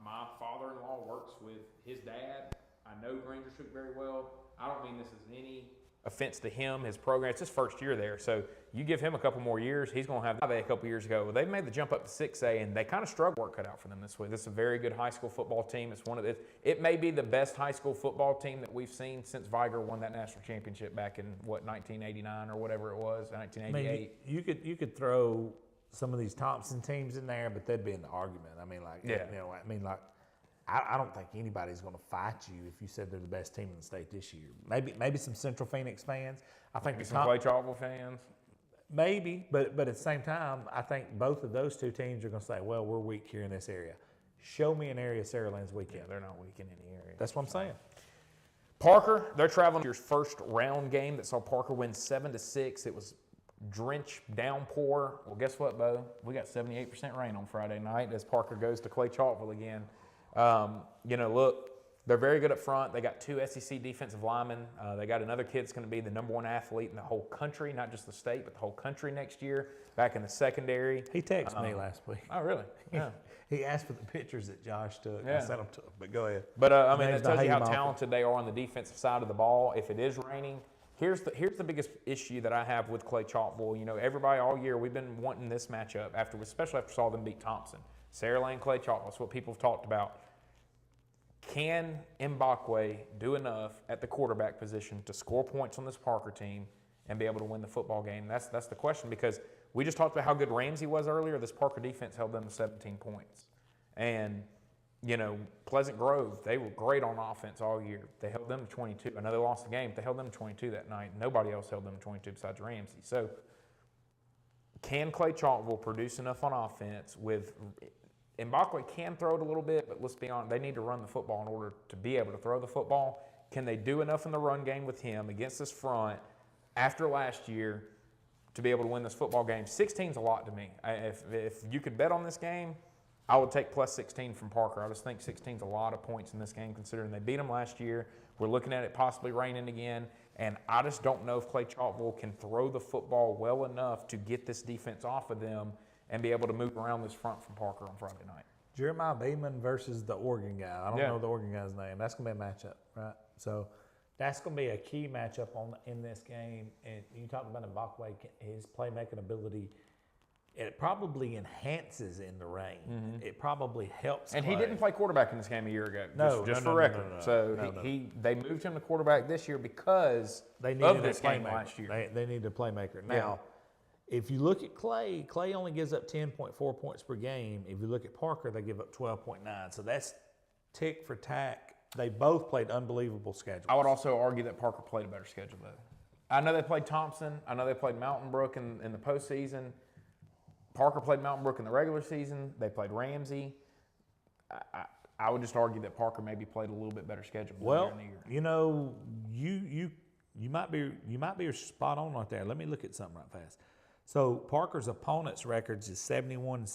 My father-in-law works with his dad. I know Granger Shook very well. I don't mean this as any offense to him, his program. It's his first year there. So you give him a couple more years, he's going to have a couple years ago. They've made the jump up to 6A, and they kind of struggled. Work cut out for them this week. This is a very good high school football team. It's one of it may be the best high school football team that we've seen since Viger won that national championship back in, 1989 or whatever it was, 1988. I mean, you could throw some of these Thompson teams in there, but they'd be in the argument. I mean, I don't think anybody's going to fight you if you said they're the best team in the state this year. Maybe some Central Phoenix fans. I think maybe some Clay Chalkville fans. Maybe, but at the same time, I think both of those 2 teams are going to say, well, we're weak here in this area. Show me an area Saraland's weak in. Yeah, they're not weak in any area. That's what I'm saying. Parker, they're traveling to your first round game that saw Parker win 7-6. It was drench, downpour. Well, guess what, Bo? We got 78% rain on Friday night as Parker goes to Clay Chalkville again. Look, they're very good up front. They got 2 SEC defensive linemen. They got another kid that's going to be the #1 athlete in the whole country, not just the state, but the whole country next year, back in the secondary. He texted me last week. Oh, really? Yeah. He asked for the pictures that Josh took. Yeah. I sent them to him, but go ahead. But, it tells you how talented they are on the defensive side of the ball. If it is raining, here's the biggest issue that I have with Clay Chalkville. Everybody all year, we've been wanting this matchup, especially after saw them beat Thompson. Saraland, Clay Chalkville, that's what people have talked about. Can Mbakwe do enough at the quarterback position to score points on this Parker team and be able to win the football game? That's the question, because we just talked about how good Ramsey was earlier. This Parker defense held them to 17 points. And, Pleasant Grove, they were great on offense all year. They held them to 22. I know they lost the game, but they held them to 22 that night. Nobody else held them to 22 besides Ramsey. So can Clay Chalkville produce enough on offense with – Mbakwe can throw it a little bit, but let's be honest, they need to run the football in order to be able to throw the football. Can they do enough in the run game with him against this front after last year to be able to win this football game? 16 is a lot to me. If you could bet on this game, I would take plus 16 from Parker. I just think 16 is a lot of points in this game considering they beat them last year. We're looking at it possibly raining again, and I just don't know if Clay Chalkville can throw the football well enough to get this defense off of them and be able to move around this front from Parker on Friday night. Jeremiah Beeman versus the Oregon guy. I don't know the Oregon guy's name. That's going to be a matchup, right? So that's going to be a key matchup in this game. And you talked about Mbakwe, his playmaking ability. it probably enhances in the rain. It probably helps. And Clay. he didn't play quarterback in this game a year ago. No, just no, for no, record. no, no, so no, no. they moved him to quarterback this year because They of needed this a game playmaker. last year. They need a playmaker. Now, if you look at Clay only gives up 10.4 points per game. If you look at Parker, they give up 12.9. So that's tick for tack. They both played unbelievable schedules. I would also argue that Parker played a better schedule, though. I know they played Thompson. I know they played Mountain Brook in the postseason. Parker played Mountain Brook in the regular season. They played Ramsey. I would just argue that Parker maybe played a little bit better schedule Well, during the year. you know, you might be spot on right there. Let me look at something right fast. So Parker's opponents' records is 71